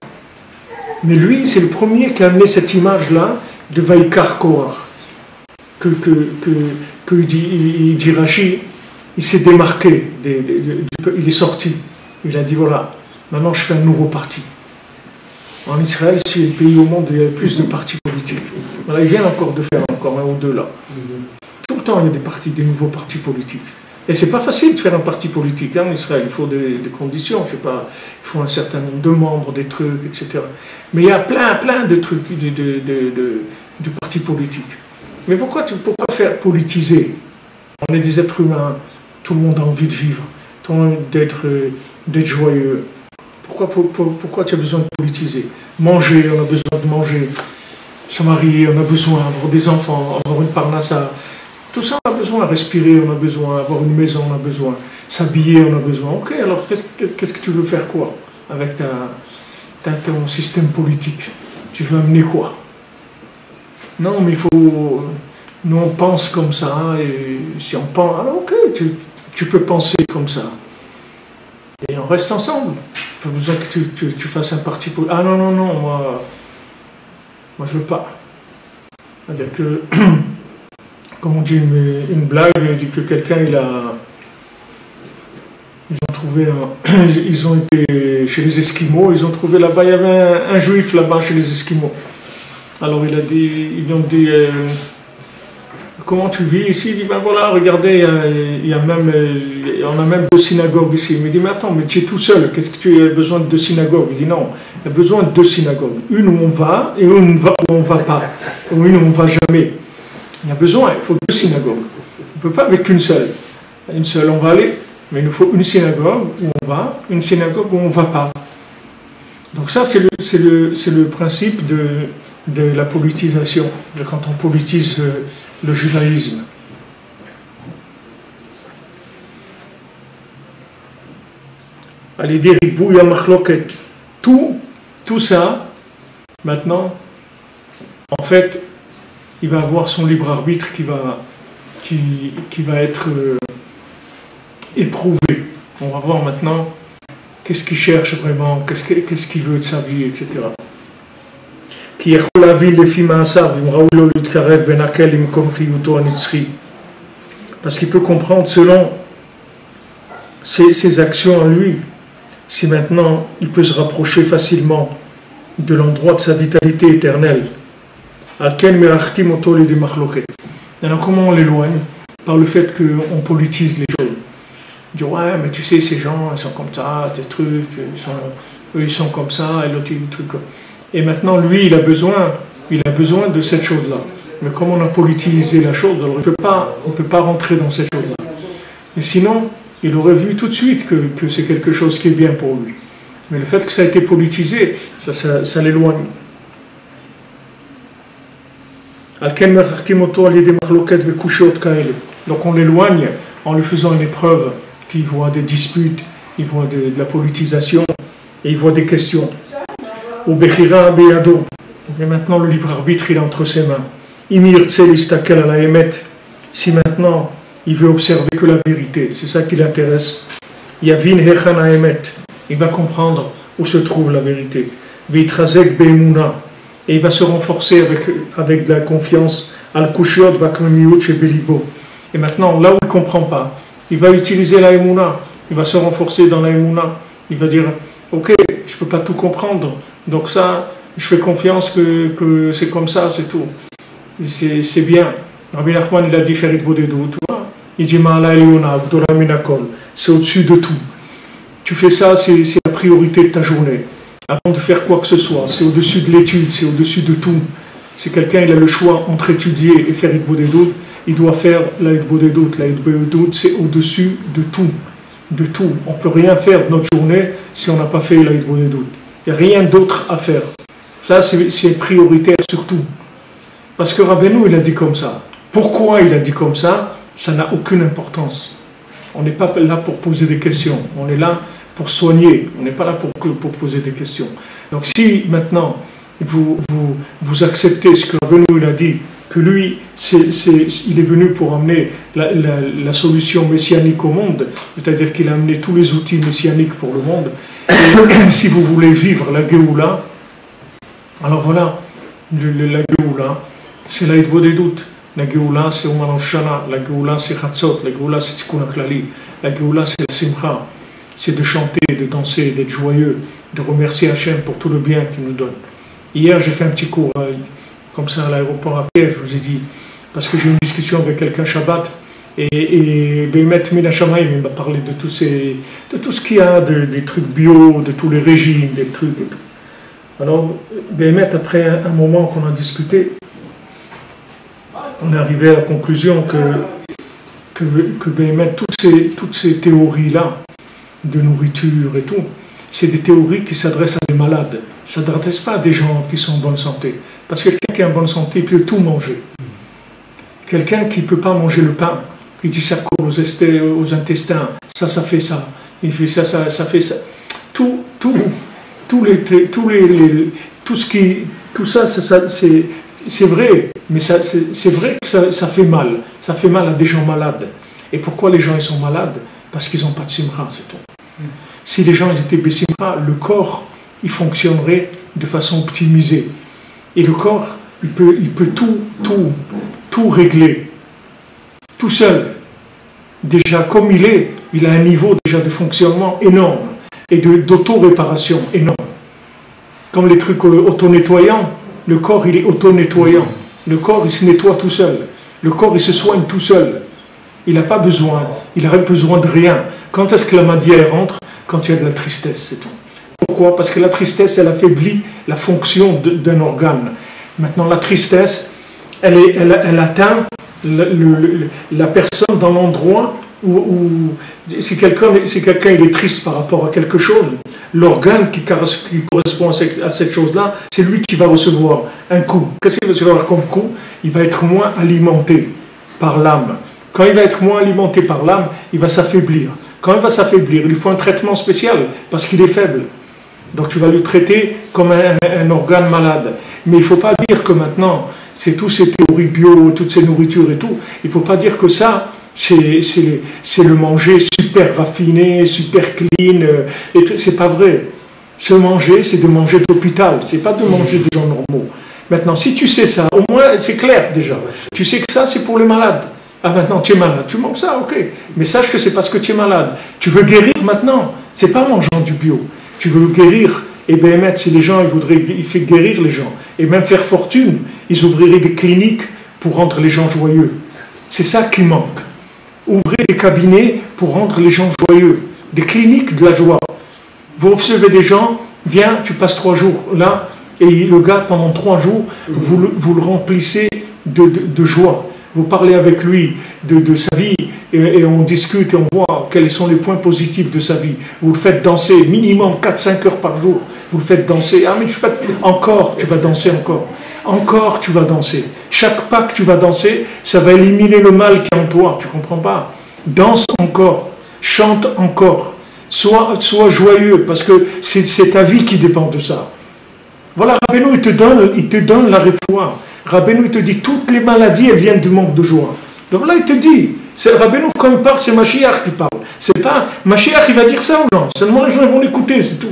B: Mais lui, c'est le premier qui a amené cette image-là de Vaikar Korach. Il dit Rashi, il s'est démarqué, il est sorti. Il a dit voilà, maintenant je fais un nouveau parti. En Israël, c'est le pays au monde où il y a plus de partis politiques. Voilà, il vient encore de faire encore un ou deux là. Tout le temps, il y a des nouveaux partis politiques. Et c'est pas facile de faire un parti politique en Israël, il faut des conditions, je sais pas, il faut un certain nombre de membres, des trucs, etc. Mais il y a plein de trucs, de partis politiques. Mais pourquoi faire politiser? On est des êtres humains, tout le monde a envie de vivre, tout le monde d'être joyeux. Pourquoi tu as besoin de politiser? Manger, on a besoin de manger. Se marier, on a besoin d'avoir des enfants, avoir une parnassa. Tout ça, on a besoin, respirer, on a besoin, avoir une maison, on a besoin, s'habiller, on a besoin. Ok, alors qu'est-ce que tu veux faire quoi avec ton système politique? Tu veux amener quoi? Non, mais il faut... Nous, on pense comme ça, et si on pense... Alors ok, tu peux penser comme ça. Et on reste ensemble. Il n'y a pas besoin que tu fasses un parti politique. Ah non, moi je veux pas. C'est-à-dire que... Comme on dit une blague, il dit que quelqu'un, ils ont été chez les Esquimaux, ils ont trouvé là-bas, il y avait un juif là-bas chez les Esquimaux. Alors ils lui ont dit, comment tu vis ici? Il dit, ben voilà, regardez, on a même 2 synagogues ici. Il me dit, mais attends, mais tu es tout seul, qu'est-ce que tu as besoin de 2 synagogues? Il dit, non, il y a besoin de 2 synagogues. Une où on va et une où on ne va pas, ou une où on ne va jamais. Il y a besoin, il faut 2 synagogues. On ne peut pas avec qu'une seule. Une seule, on va aller, mais il nous faut une synagogue où on va, une synagogue où on ne va pas. Donc ça, c'est le principe de la politisation, de quand on politise le judaïsme. Allez dire Bouya Machloket. Tout ça, maintenant, en fait, il va avoir son libre arbitre qui va être éprouvé. On va voir maintenant qu'est-ce qu'il cherche vraiment, qu'est-ce qu'il veut de sa vie, etc. Parce qu'il peut comprendre selon ses actions en lui, si maintenant il peut se rapprocher facilement de l'endroit de sa vitalité éternelle. Alors comment on l'éloigne? Par le fait qu'on politise les choses. On dit ouais, mais tu sais, ces gens, ils sont comme ça, tes trucs, eux ils sont comme ça, et l'autre il truc. Et maintenant, lui, il a besoin de cette chose-là. Mais comme on a politisé la chose, alors on ne peut pas rentrer dans cette chose-là. Mais sinon, il aurait vu tout de suite que c'est quelque chose qui est bien pour lui. Mais le fait que ça a été politisé, ça l'éloigne. Donc on l'éloigne en lui faisant une épreuve, qu'il voit des disputes, il voit de la politisation, et il voit des questions. Et maintenant le libre arbitre il est entre ses mains. Si maintenant il veut observer que la vérité, c'est ça qui l'intéresse. Il va comprendre où se trouve la vérité. Et il va se renforcer avec de la confiance. Et maintenant, là où il ne comprend pas, il va utiliser la émouna. Il va se renforcer dans la émouna. Il va dire, ok, je ne peux pas tout comprendre. Donc ça, je fais confiance que c'est comme ça, c'est tout. C'est bien. Rabbi Nachman, il a dit, Ferit Bodedou, tu vois. Il dit, c'est au-dessus de tout. Tu fais ça, c'est la priorité de ta journée. Avant de faire quoi que ce soit, c'est au-dessus de l'étude, c'est au-dessus de tout. Si quelqu'un il a le choix entre étudier et faire Hitbodedout, il doit faire la Hitbodedout. La Hitbodedout, c'est au-dessus de tout. De tout. On ne peut rien faire de notre journée si on n'a pas fait la Hitbodedout. Il n'y a rien d'autre à faire. Ça, c'est prioritaire surtout. Parce que Rabbeinu, il a dit comme ça. Pourquoi il a dit comme ça? Ça n'a aucune importance. On n'est pas là pour poser des questions. On est là pour soigner. On n'est pas là pour poser des questions. Donc si maintenant vous acceptez ce que Rabbeinu a dit, que lui, il est venu pour amener la solution messianique au monde, c'est-à-dire qu'il a amené tous les outils messianiques pour le monde, et si vous voulez vivre la Géoula, alors voilà, la Géoula, c'est la Hitbodedout. La Géoula, c'est Oman Shana, la Géoula, c'est Chatzot, la Géoula, c'est Tikkun HaKlali, la Géoula, c'est la Simcha, c'est de chanter, de danser, d'être joyeux, de remercier Hachem pour tout le bien qu'il nous donne. Hier, j'ai fait un petit cours, comme ça, à l'aéroport à Pierre, je vous ai dit, parce que j'ai eu une discussion avec quelqu'un Shabbat, et Bémet Mina Shamaim, il m'a parlé de tout ce qu'il y a, des trucs bio, de tous les régimes, des trucs et tout. Alors, Bémet, après un moment qu'on a discuté, on est arrivé à la conclusion que Bémet, toutes ces théories-là, de nourriture et tout, c'est des théories qui s'adressent à des malades. Ça ne s'adresse pas à des gens qui sont en bonne santé. Parce que quelqu'un qui est en bonne santé, il peut tout manger. Quelqu'un qui ne peut pas manger le pain, qui dit ça colle aux intestins, ça fait ça, il fait ça, ça fait ça. Tout ça, c'est vrai, mais c'est vrai que ça fait mal. Ça fait mal à des gens malades. Et pourquoi les gens ils sont malades? Parce qu'ils n'ont pas de simcha, c'est tout. Si les gens ils étaient bessimcha, le corps il fonctionnerait de façon optimisée. Et le corps, il peut tout régler, tout seul. Déjà, comme il a un niveau déjà de fonctionnement énorme et d'auto-réparation énorme. Comme les trucs auto-nettoyants, le corps, il est auto-nettoyant. Le corps, il se nettoie tout seul. Le corps, il se soigne tout seul. Il n'a pas besoin, il n'aurait besoin de rien. Quand est-ce que la maladie rentre? Quand il y a de la tristesse, c'est tout. Pourquoi? Parce que la tristesse, elle affaiblit la fonction d'un organe. Maintenant, la tristesse, elle atteint la personne dans l'endroit où si quelqu'un il est triste par rapport à quelque chose, l'organe qui correspond à cette chose-là, c'est lui qui va recevoir un coup. Qu'est-ce qu'il va recevoir comme coup? Il va être moins alimenté par l'âme. Quand il va être moins alimenté par l'âme, il va s'affaiblir. Quand il va s'affaiblir, il lui faut un traitement spécial parce qu'il est faible. Donc tu vas le traiter comme un organe malade. Mais il ne faut pas dire que maintenant, c'est toutes ces théories bio, toutes ces nourritures et tout, il ne faut pas dire que ça, c'est le manger super raffiné, super clean, c'est pas vrai. Se manger, c'est de manger d'hôpital, c'est pas de manger de gens normaux. Maintenant, si tu sais ça, au moins c'est clair déjà. Tu sais que ça, c'est pour les malades. Ah, maintenant tu es malade, tu manges ça, ok. Mais sache que c'est parce que tu es malade. Tu veux guérir maintenant, c'est pas en mangeant du bio. Tu veux guérir, et bien si les gens il fait guérir les gens, et même faire fortune, ils ouvriraient des cliniques pour rendre les gens joyeux. C'est ça qui manque. Ouvrez des cabinets pour rendre les gens joyeux. Des cliniques de la joie. Vous recevez des gens, viens, tu passes 3 jours là, Et le gars, pendant 3 jours, vous le remplissez de joie. Vous parlez avec lui de sa vie et on discute et on voit quels sont les points positifs de sa vie. Vous le faites danser minimum 4-5 heures par jour. Vous le faites danser. Ah mais encore, tu vas danser encore. Encore, tu vas danser. Chaque pas que tu vas danser, ça va éliminer le mal qui est en toi. Tu comprends pas? Danse encore. Chante encore. Sois joyeux parce que c'est ta vie qui dépend de ça. Voilà, Rabbeinu, il te donne la réfoua. Rabbeinu, il te dit, toutes les maladies, elles viennent du manque de joie. Donc là, il te dit, Rabbeinu, quand il parle, c'est Mashiach qui parle. C'est pas, Mashiach, il va dire ça aux gens. Seulement les gens vont l'écouter, c'est tout.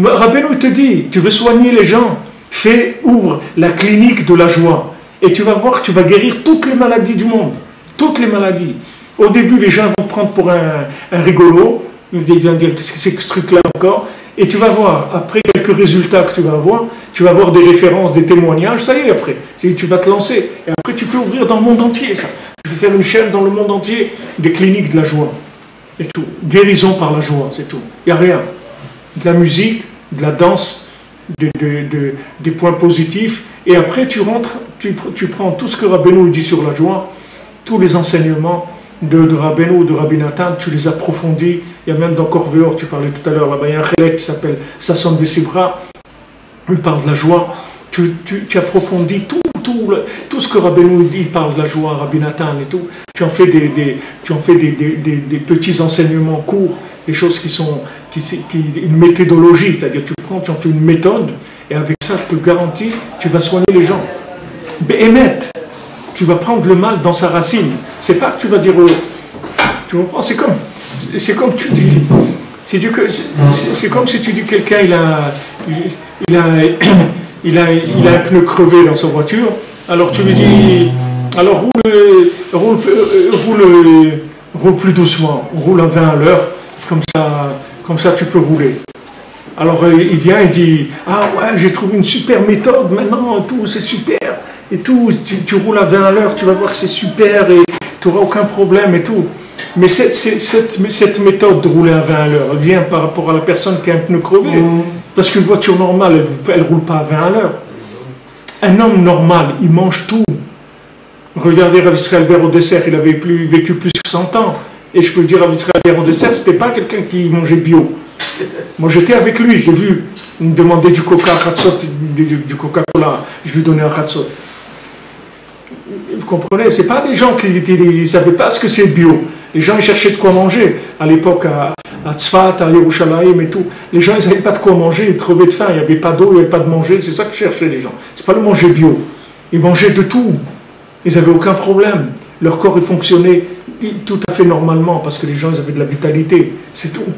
B: Rabbeinu, il te dit, tu veux soigner les gens, ouvre la clinique de la joie. Et tu vas voir que tu vas guérir toutes les maladies du monde. Toutes les maladies. Au début, les gens vont te prendre pour un rigolo. Ils vont dire, qu'est-ce que c'est que ce truc-là encore? Et tu vas voir, après quelques résultats que tu vas avoir des références, des témoignages, ça y est, après, tu vas te lancer. Et après, tu peux ouvrir dans le monde entier, ça. Tu peux faire une chaîne dans le monde entier, des cliniques de la joie. Et tout. Guérison par la joie, c'est tout. Il n'y a rien. De la musique, de la danse, des points positifs. Et après, tu rentres, tu prends tout ce que Rabbeinu dit sur la joie, tous les enseignements de Rabbeinu ou de Rabbi Nathan, tu les approfondis. Il y a même dans Corvéor, tu parlais tout à l'heure, là-bas, il y a un chélek qui s'appelle Sasson Vessibra, il parle de la joie. Tu approfondis tout ce que Rabbeinu dit, il parle de la joie, Rabbi Nathan et tout. Tu en fais des petits enseignements courts, des choses une méthodologie, c'est-à-dire tu en fais une méthode, et avec ça, je te garantis, tu vas soigner les gens. Béhémet, tu vas prendre le mal dans sa racine. C'est pas que tu vas dire, tu comprends, c'est comme tu dis, c'est comme si tu dis quelqu'un il a un pneu crevé dans sa voiture, alors tu lui dis, alors roule plus doucement, roule à 20 à l'heure, comme ça tu peux rouler. Alors il vient et dit, ah ouais, j'ai trouvé une super méthode maintenant, tout c'est super, et tout, tu roules à 20 à l'heure, tu vas voir que c'est super, et tu n'auras aucun problème et tout. Mais cette méthode de rouler à 20 à l'heure, elle vient par rapport à la personne qui a un pneu crevé. Parce qu'une voiture normale, elle ne roule pas à 20 à l'heure. Un homme normal, il mange tout. Regardez Rav Israël Ber au dessert, il avait vécu plus que 100 ans. Et je peux dire, Rav Israël Ber au dessert, ce n'était pas quelqu'un qui mangeait bio. Moi j'étais avec lui, j'ai vu, il me demandait du coca à Khatsot, du Coca-Cola, je lui donnais un Khatsot. Vous comprenez, ce n'est pas des gens qui ne savaient pas ce que c'est bio. Les gens ils cherchaient de quoi manger. À l'époque, à Tzfat, à Yerushalayim et tout, les gens ils n'avaient pas de quoi manger, ils crevaient de faim, il n'y avait pas d'eau, il n'y avait pas de manger, c'est ça que cherchaient les gens. Ce n'est pas le manger bio. Ils mangeaient de tout. Ils n'avaient aucun problème. Leur corps il fonctionnait tout à fait normalement parce que les gens ils avaient de la vitalité. C'est tout.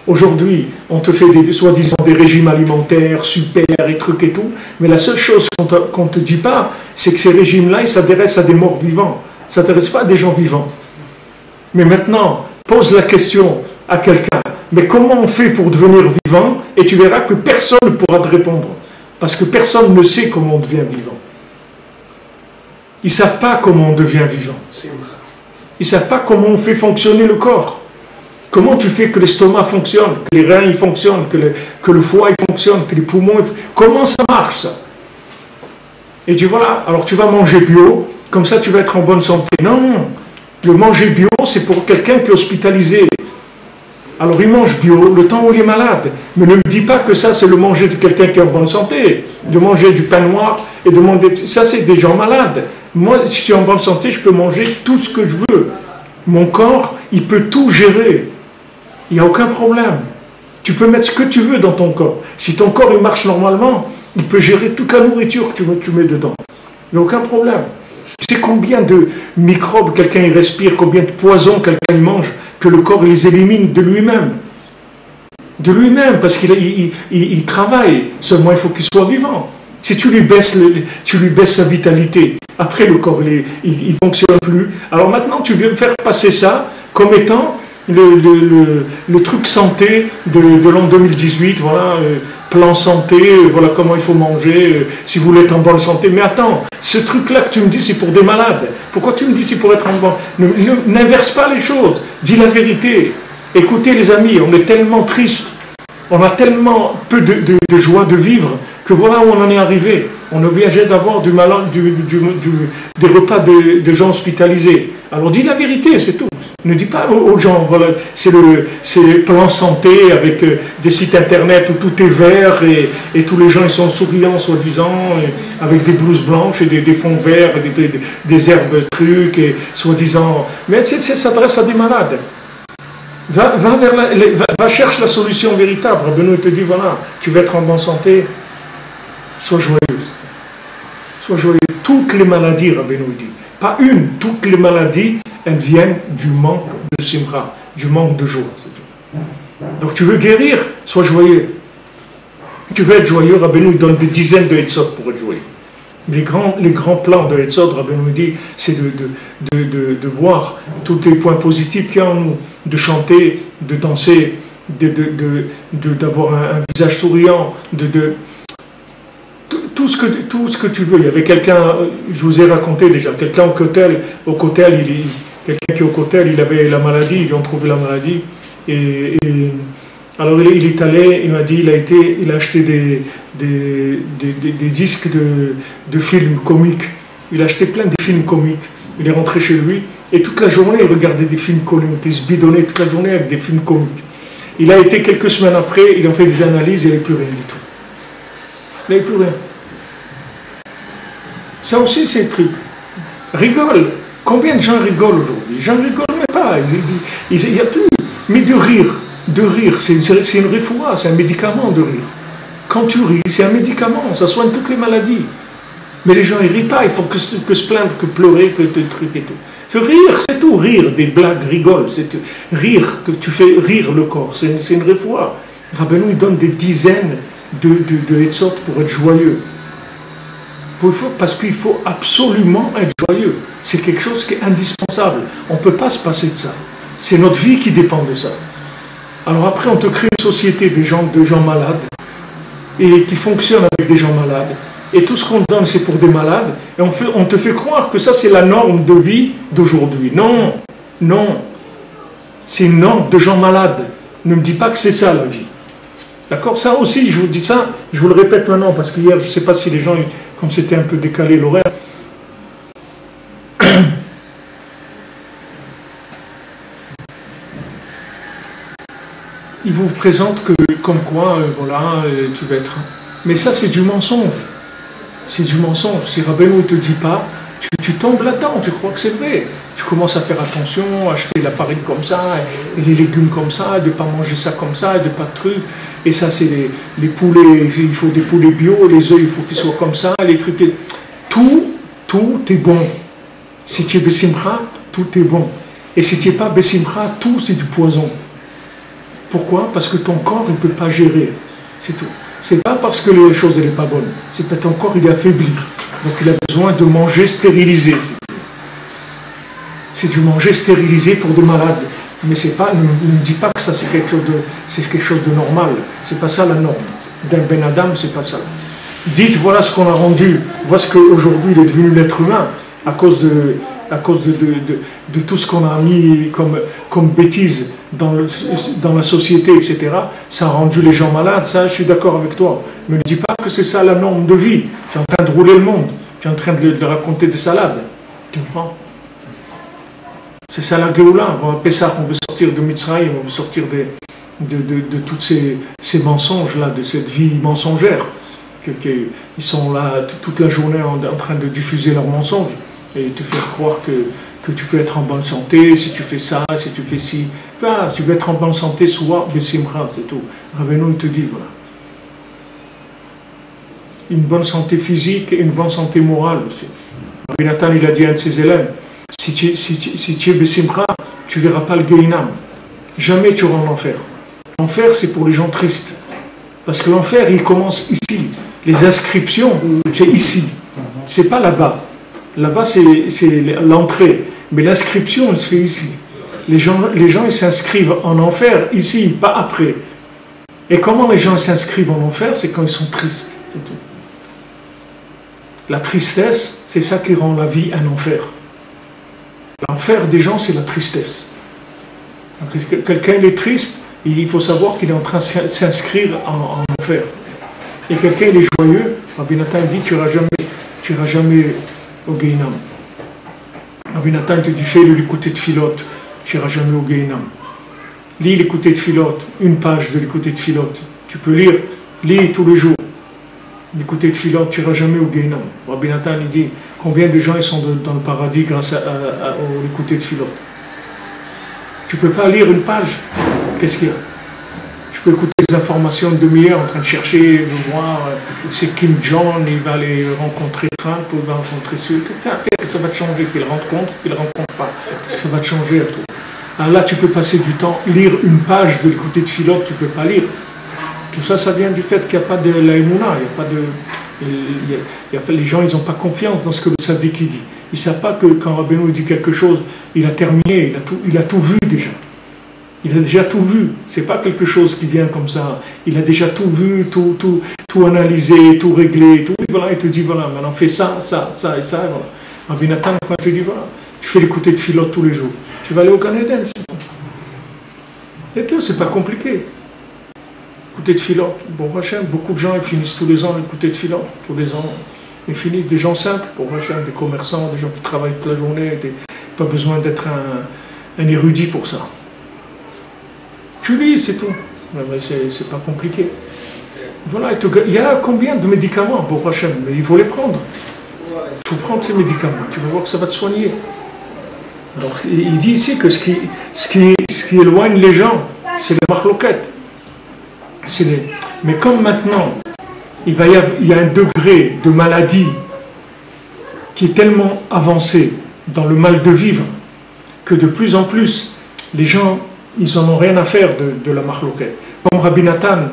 B: Aujourd'hui, on te fait soi-disant des régimes alimentaires super et trucs et tout, mais la seule chose qu'on ne te dit pas, c'est que ces régimes-là, ils s'adressent à des morts vivants. Ils ne s'adressent pas à des gens vivants. Mais maintenant, pose la question à quelqu'un, mais comment on fait pour devenir vivant? Et tu verras que personne ne pourra te répondre, parce que personne ne sait comment on devient vivant. Ils ne savent pas comment on devient vivant. Ils ne savent pas comment on fait fonctionner le corps. Comment tu fais que l'estomac fonctionne, que les reins ils fonctionnent, que le foie il fonctionne, que les poumons... Comment ça marche ça? Et tu voilà, alors tu vas manger bio, comme ça tu vas être en bonne santé. Non, le manger bio c'est pour quelqu'un qui est hospitalisé. Alors il mange bio le temps où il est malade. Mais ne me dis pas que ça c'est le manger de quelqu'un qui est en bonne santé. De manger du pain noir et de manger... Ça c'est des gens malades. Moi si je suis en bonne santé je peux manger tout ce que je veux. Mon corps il peut tout gérer. Il n'y a aucun problème. Tu peux mettre ce que tu veux dans ton corps. Si ton corps il marche normalement, il peut gérer toute la nourriture que tu mets dedans. Il n'y a aucun problème. Tu sais combien de microbes quelqu'un il respire, combien de poisons quelqu'un il mange, que le corps il les élimine de lui-même. De lui-même, parce qu'il travaille. Seulement il faut qu'il soit vivant. Si tu lui baisses sa vitalité, après le corps il ne fonctionne plus. Alors maintenant tu veux faire passer ça comme étant le truc santé de l'an 2018, voilà, plan santé, voilà comment il faut manger, si vous voulez être en bonne santé. Mais attends, ce truc-là que tu me dis, c'est pour des malades. Pourquoi tu me dis c'est pour être en bonne... N'inverse pas les choses, dis la vérité. Écoutez les amis, on est tellement tristes, on a tellement peu de joie de vivre, que voilà où on en est arrivé. On est obligé d'avoir des repas de gens hospitalisés. Alors dis la vérité, c'est tout. Ne dis pas aux gens, voilà, c'est le plan santé avec des sites internet où tout est vert et tous les gens ils sont souriants soi-disant, avec des blouses blanches et des fonds verts, des herbes trucs, et soi-disant. Mais ça s'adresse à des malades. Va chercher la solution véritable. Rabbeinu te dit, voilà, tu vas être en bonne santé, sois joyeuse. Sois joyeux. Toutes les maladies, Rabbeinu dit, pas une, toutes les maladies, elles viennent du manque de simra, du manque de joie. C'est tout. Donc tu veux guérir, sois joyeux. Tu veux être joyeux, Rabbeinu donne des dizaines de Hetzot pour être joyeux. Les grands plans de Hetzot, Rabbeinu dit, c'est de voir tous les points positifs qu'il y a en nous, de chanter, de danser, d'avoir un visage souriant, tout ce que tu veux. Il y avait quelqu'un, je vous ai raconté déjà, quelqu'un au Kotel, quelqu'un qui est au Kotel, il avait la maladie, ils lui ont trouvé la maladie, et alors il est allé, il m'a dit, il a acheté des disques de films comiques, il a acheté plein de films comiques, il est rentré chez lui, et toute la journée il regardait des films comiques, il se bidonnait toute la journée avec des films comiques. Il a été quelques semaines après, il a fait des analyses, il n'y avait plus rien du tout. Il n'y avait plus rien. Ça aussi, c'est le truc. Rigole. Combien de gens rigolent aujourd'hui? Les gens ne rigolent même pas. Il n'y a plus. Mais de rire, c'est une refoua, c'est un médicament de rire. Quand tu ris, c'est un médicament, ça soigne toutes les maladies. Mais les gens, ils ne rient pas, il faut que se plaindre, que pleurer, que des trucs et tout. Rire, c'est tout. Rire, des blagues, rigole. Rire, que tu fais rire le corps, c'est une refoua. Rabbeinu, il donne des dizaines de Hetzot pour être joyeux. Parce qu'il faut absolument être joyeux. C'est quelque chose qui est indispensable. On ne peut pas se passer de ça. C'est notre vie qui dépend de ça. Alors après, on te crée une société de gens malades et qui fonctionne avec des gens malades. Et tout ce qu'on te donne, c'est pour des malades. Et on te fait croire que ça, c'est la norme de vie d'aujourd'hui. Non, non. C'est une norme de gens malades. Ne me dis pas que c'est ça la vie. D'accord? Ça aussi, je vous dis ça, je vous le répète maintenant, parce qu'hier, je ne sais pas si les gens, comme c'était un peu décalé l'horaire, ils vous présentent que, comme quoi, voilà, tu vas être... Mais ça, c'est du mensonge. C'est du mensonge. Si Rabbeinu ne te dit pas, tu tombes là-dedans, tu crois que c'est vrai. Tu commences à faire attention, acheter la farine comme ça, et les légumes comme ça, de ne pas manger ça comme ça, de pas de trucs. Et ça, c'est les poulets, il faut des poulets bio, les œufs, il faut qu'ils soient comme ça, les trucs. Tout est bon. Si tu es Bessimcha, tout est bon. Et si tu n'es pas Bessimcha, tout c'est du poison. Pourquoi? Parce que ton corps, il ne peut pas gérer. C'est tout. C'est pas parce que les choses, elles sont pas bonnes. C'est que ton corps, il est affaibli. Donc il a besoin de manger stérilisé. C'est du manger stérilisé pour des malades. Mais c'est pas, ne me dis pas que ça c'est quelque chose de normal. C'est pas ça la norme. D'un Ben Adam, c'est pas ça. Dites, voilà ce qu'on a rendu. Voilà ce qu'aujourd'hui il est devenu l'être humain. À cause de tout ce qu'on a mis comme bêtises dans la société, etc. Ça a rendu les gens malades. Ça, je suis d'accord avec toi. Mais ne dis pas que c'est ça la norme de vie. Tu es en train de rouler le monde. Tu es en train de raconter des salades. Tu comprends? C'est ça la Géoula. On va Pessah, on veut sortir de Mitzrayim, on veut sortir de tous ces mensonges-là, de cette vie mensongère. Ils sont là toute la journée en train de diffuser leurs mensonges et te faire croire que tu peux être en bonne santé si tu fais ça, si tu fais ci. Ah, tu veux être en bonne santé, sois Bessimcha, c'est tout. Rabbeinu te dit, voilà. Une bonne santé physique et une bonne santé morale aussi. Rabbi Nathan, il a dit à un de ses élèves, si tu es Bessimcha, tu ne verras pas le Gehinam. Jamais tu auras en enfer. L'enfer, c'est pour les gens tristes. Parce que l'enfer, il commence ici. Les inscriptions, c'est ici. C'est pas là-bas. Là-bas, c'est l'entrée. Mais l'inscription, elle se fait ici. Les gens ils s'inscrivent en enfer ici, pas après. Et comment les gens s'inscrivent en enfer? C'est quand ils sont tristes. C'est tout. La tristesse, c'est ça qui rend la vie un enfer. L'enfer des gens, c'est la tristesse. Quelqu'un est triste, il faut savoir qu'il est en train de s'inscrire en enfer. Et quelqu'un il est joyeux, Rabbi Nathan dit tu iras jamais au Gehinam. Rabbi Nathan te dit fais l'écouter de filote, tu iras jamais au Gehinam. Lis l'écouter de filote, une page de l'écouter de filote. Tu peux lire, lis tous les jours. L'écouter de filote, tu iras jamais au Gehinam. Rabbi Nathan il dit combien de gens ils sont dans le paradis grâce au l'écouter de filote. Tu peux pas lire une page, qu'est-ce qu'il y a? Tu peux écouter des informations de demi-heure en train de chercher, de voir, c'est Kim Jong, il va aller rencontrer Trump, il va rencontrer celui. Qu'est-ce que ça va te changer? Qu'il rencontre, qu'il ne rencontre pas. Qu'est-ce que ça va te changer à toi? Alors là, tu peux passer du temps, lire une page de l'écouter de filote, tu ne peux pas lire. Tout ça, ça vient du fait qu'il n'y a pas de l'aïmouna, les gens, ils n'ont pas confiance dans ce que le tzaddik dit. Ils ne savent pas que quand Rabbeinu dit quelque chose, il a terminé, il a tout vu déjà. Il a déjà tout vu, c'est pas quelque chose qui vient comme ça. Il a déjà tout vu, tout analysé, tout réglé, tout. Et voilà, il te dit voilà, maintenant fais ça, ça, ça et ça. Et voilà. Rabbi Nathan, quand il te dit voilà, tu fais l'écouter de filote tous les jours. Tu vas aller au Gan Eden, c'est bon. Et tout, c'est pas compliqué. Écouter de filote, bon Hachem, beaucoup de gens ils finissent tous les ans l'écouter de filote, tous les ans. Ils finissent des gens simples, pour Hachem, des commerçants, des gens qui travaillent toute la journée, pas besoin d'être un érudit pour ça. Tu lis, c'est tout. Mais c'est pas compliqué. Voilà, il y a combien de médicaments pour Hachem, mais il faut les prendre. Il faut prendre ces médicaments. Tu vas voir que ça va te soigner. Alors, il dit ici que ce qui éloigne les gens, c'est les machloket. Mais comme maintenant, il y a un degré de maladie qui est tellement avancé dans le mal de vivre que de plus en plus, les gens ils n'en ont rien à faire de la machloket. Comme Rabbi Nathan,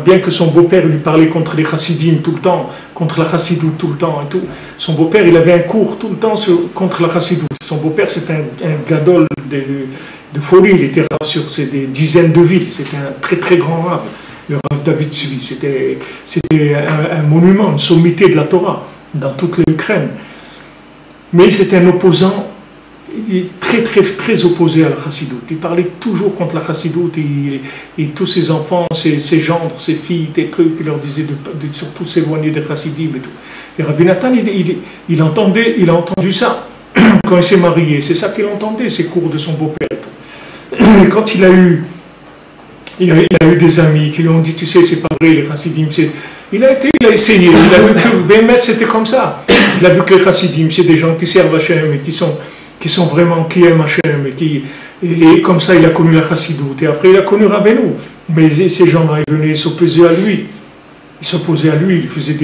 B: bien que son beau-père lui parlait contre les chassidim tout le temps, contre la chassidoute tout le temps et tout, son beau-père il avait un cours tout le temps contre la chassidoute. Son beau-père c'était un gadol de folie, il était rave sur des dizaines de villes, c'était un très très grand rave, le Rav David Tzvi, c'était un monument, une sommité de la Torah dans toute l'Ukraine. Mais c'était un opposant. Il est très, très, très opposé à la chassidoute. Il parlait toujours contre la chassidoute et tous ses enfants, ses gendres, ses filles, des trucs, il leur disait de surtout s'éloigner des chassidim et tout. Et Rabbi Nathan, il a entendu ça quand il s'est marié. C'est ça qu'il entendait, ces cours de son beau-père. Et quand il a eu des amis qui lui ont dit, tu sais, c'est pas vrai, les chassidim, il a essayé, il a vu que Bémet c'était comme ça. Il a vu que les chassidim, c'est des gens qui servent Hachem et qui sont vraiment, qui aiment Hachem, et comme ça il a connu la chassidoute, et après il a connu Rabbeinu. Mais ces gens-là, ils venaient s'opposer à lui. Ils s'opposaient à lui, ils faisaient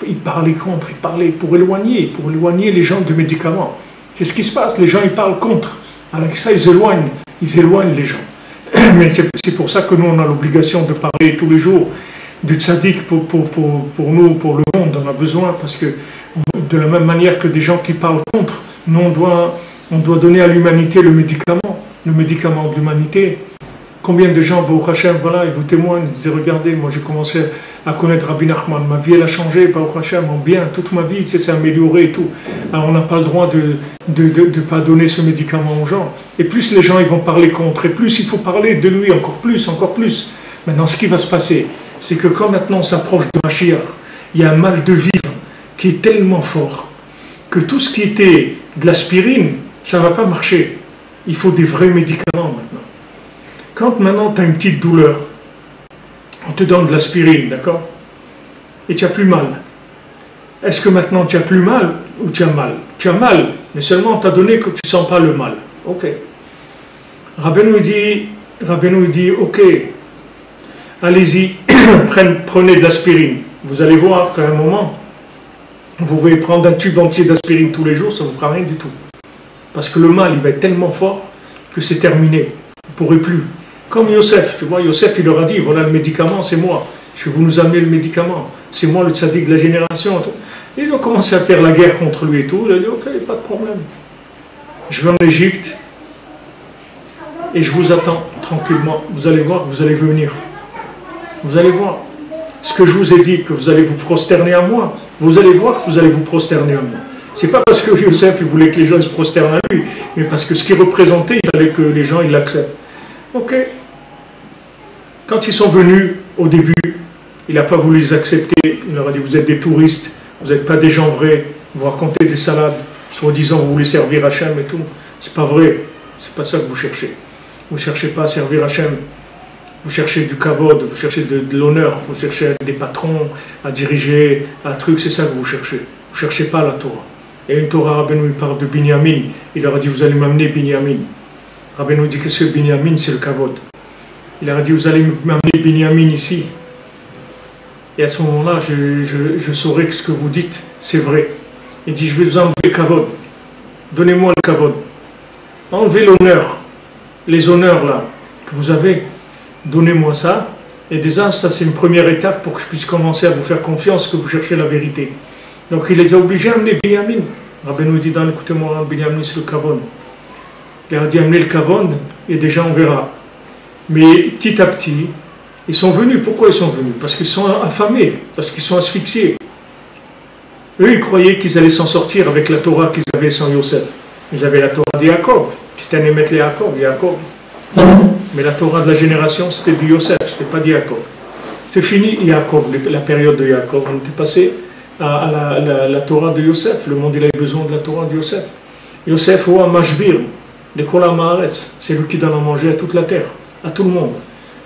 B: ils parlaient contre, ils parlaient pour éloigner les gens de médicaments. Qu'est-ce qui se passe? Les gens, ils parlent contre. Avec ça, ils éloignent les gens. Mais c'est pour ça que nous, on a l'obligation de parler tous les jours du tzaddik pour nous, pour le monde. On a besoin, parce que de la même manière que des gens qui parlent contre, nous on doit donner à l'humanité le médicament de l'humanité. Combien de gens, Baruch Hashem, voilà, ils vous témoignent, ils disaient, regardez, moi j'ai commencé à connaître Rabbi Nachman, ma vie elle a changé, Baruch Hashem, en bien, toute ma vie s'est améliorée et tout. Alors on n'a pas le droit de pas donner ce médicament aux gens. Et plus les gens ils vont parler contre, et plus il faut parler de lui, encore plus. Maintenant, ce qui va se passer, c'est que quand maintenant on s'approche de Mashiach, il y a un mal de vivre qui est tellement fort que tout ce qui était de l'aspirine, ça ne va pas marcher. Il faut des vrais médicaments maintenant. Quand maintenant tu as une petite douleur, on te donne de l'aspirine, d'accord? Et tu n'as plus mal. Est-ce que maintenant tu as plus mal ou tu as mal? Tu as mal, mais seulement on t'a donné que tu ne sens pas le mal. Ok. Rabbeinu dit, ok, allez-y, prenez de l'aspirine. Vous allez voir qu'à un moment, vous pouvez prendre un tube entier d'aspirine tous les jours, ça ne vous fera rien du tout. Parce que le mal, il va être tellement fort que c'est terminé. Vous ne pourrez plus. Comme Yosef, tu vois, Yosef, il leur a dit, voilà le médicament, c'est moi. Je vais vous nous amener le médicament. C'est moi le tzaddik de la génération. Et ils ont commencé à faire la guerre contre lui et tout. Il a dit, ok, pas de problème. Je vais en Égypte et je vous attends tranquillement. Vous allez voir, vous allez venir. Vous allez voir. Ce que je vous ai dit, que vous allez vous prosterner à moi, vous allez voir que vous allez vous prosterner à moi. C'est pas parce que Yosef il voulait que les gens se prosternent à lui, mais parce que ce qu'il représentait, il fallait que les gens l'acceptent. Ok. Quand ils sont venus, au début, il n'a pas voulu les accepter. Il leur a dit, vous êtes des touristes, vous n'êtes pas des gens vrais, vous racontez des salades, soi-disant vous voulez servir Hachem et tout. C'est pas vrai, c'est pas ça que vous cherchez. Vous ne cherchez pas à servir Hachem, vous cherchez du kavod, vous cherchez de l'honneur, vous cherchez des patrons, à diriger, un truc, c'est ça que vous cherchez. Vous ne cherchez pas la Torah. Et une Torah, Rabbeinu parle de Binyamin, il leur a dit, vous allez m'amener Binyamin. Rabbeinu dit que ce Binyamin, c'est le kavod. Il leur a dit, vous allez m'amener Binyamin ici. Et à ce moment-là, je saurai que ce que vous dites, c'est vrai. Il dit, je vais vous enlever le kavod. Donnez-moi le kavod. Enlevez l'honneur, les honneurs là que vous avez. Donnez-moi ça. Et déjà, ça c'est une première étape pour que je puisse commencer à vous faire confiance que vous cherchez la vérité. Donc il les a obligés à amener Binyamin. Rabbeinu dit, écoutez-moi, Binyamin c'est le kavod. Il a dit, amenez le kavod et déjà on verra. Mais petit à petit, ils sont venus. Pourquoi ils sont venus? Parce qu'ils sont affamés, parce qu'ils sont asphyxiés. Eux, ils croyaient qu'ils allaient s'en sortir avec la Torah qu'ils avaient sans Yosef. Ils avaient la Torah de Yaakov, qui était un émettre Yaakov. Mais la Torah de la génération, c'était de Yosef, c'était pas de Yaakov. C'est fini Yaakov, la période de Yaakov. On était passé à la Torah de Yosef. Le monde, il avait besoin de la Torah de Yosef. Yosef, ou Mashbir, de Kol HaMaaretz, c'est lui qui donne à manger à toute la terre, à tout le monde.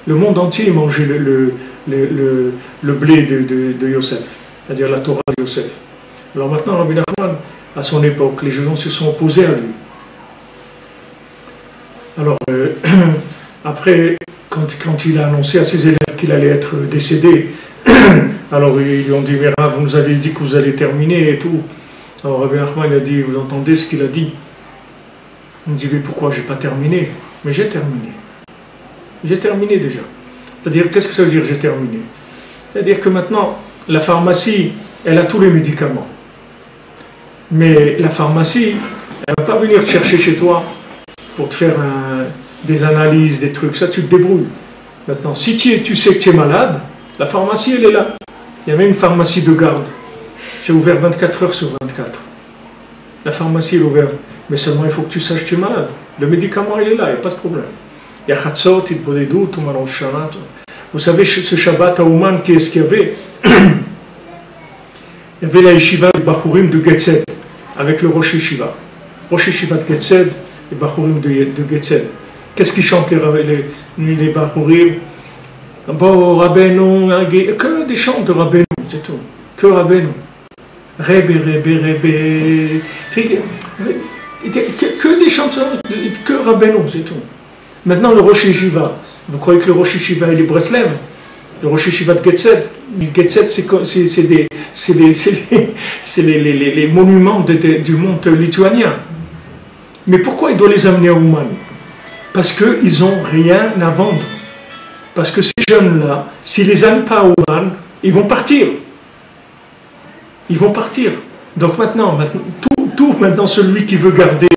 B: Le monde entier mangeait le blé de Yosef, c'est-à-dire la Torah de Yosef. Alors maintenant, Rabbi Nachman, à son époque, les gens se sont opposés à lui. Alors, après, quand il a annoncé à ses élèves qu'il allait être décédé, alors ils lui ont dit, mais vous nous avez dit que vous allez terminer et tout. Alors Rabbi Nachman a dit, vous entendez ce qu'il a dit? Il me dit, mais pourquoi j'ai pas terminé? Mais j'ai terminé. J'ai terminé déjà. C'est-à-dire, qu'est-ce que ça veut dire j'ai terminé? C'est-à-dire que maintenant, la pharmacie, elle a tous les médicaments. Mais la pharmacie, elle ne va pas venir te chercher chez toi pour te faire des analyses, des trucs. Ça, tu te débrouilles. Maintenant, si tu sais que tu es malade, la pharmacie, elle est là. Il y a même une pharmacie de garde. C'est ouvert 24 heures sur 24. La pharmacie est ouverte. Mais seulement, il faut que tu saches que tu es malade. Le médicament, il est là, il n'y a pas de problème. Il y a Chatzot, Itbodedut, Ouman Shana. Vous savez, ce Shabbat à Ouman, qu'est-ce qu'il y avait? Il y avait la yeshiva de Bachurim de Getzed, avec le Rosh Yeshiva. Rosh Yeshiva de Getzed et Bachurim de Getzed. Qu'est-ce qu'ils chantent les Bachurim? Bon, Rabbeinu, que des chants de Rabbeinu, c'est tout. Que Rabbeinu. Rebbe, que des chants, que Rabbeinu, c'est tout. Maintenant, le Rosh Yeshiva. Vous croyez que le Rosh Yeshiva est Breslev? Le Rosh Yeshiva de Getzed. Getzed, c'est les monuments du monde lituanien. Mais pourquoi il doit les amener à Ouman? Parce qu'ils n'ont rien à vendre. Parce que ces jeunes-là, s'ils ne les amènent pas à Ouman, ils vont partir. Ils vont partir. Donc maintenant maintenant celui qui veut garder,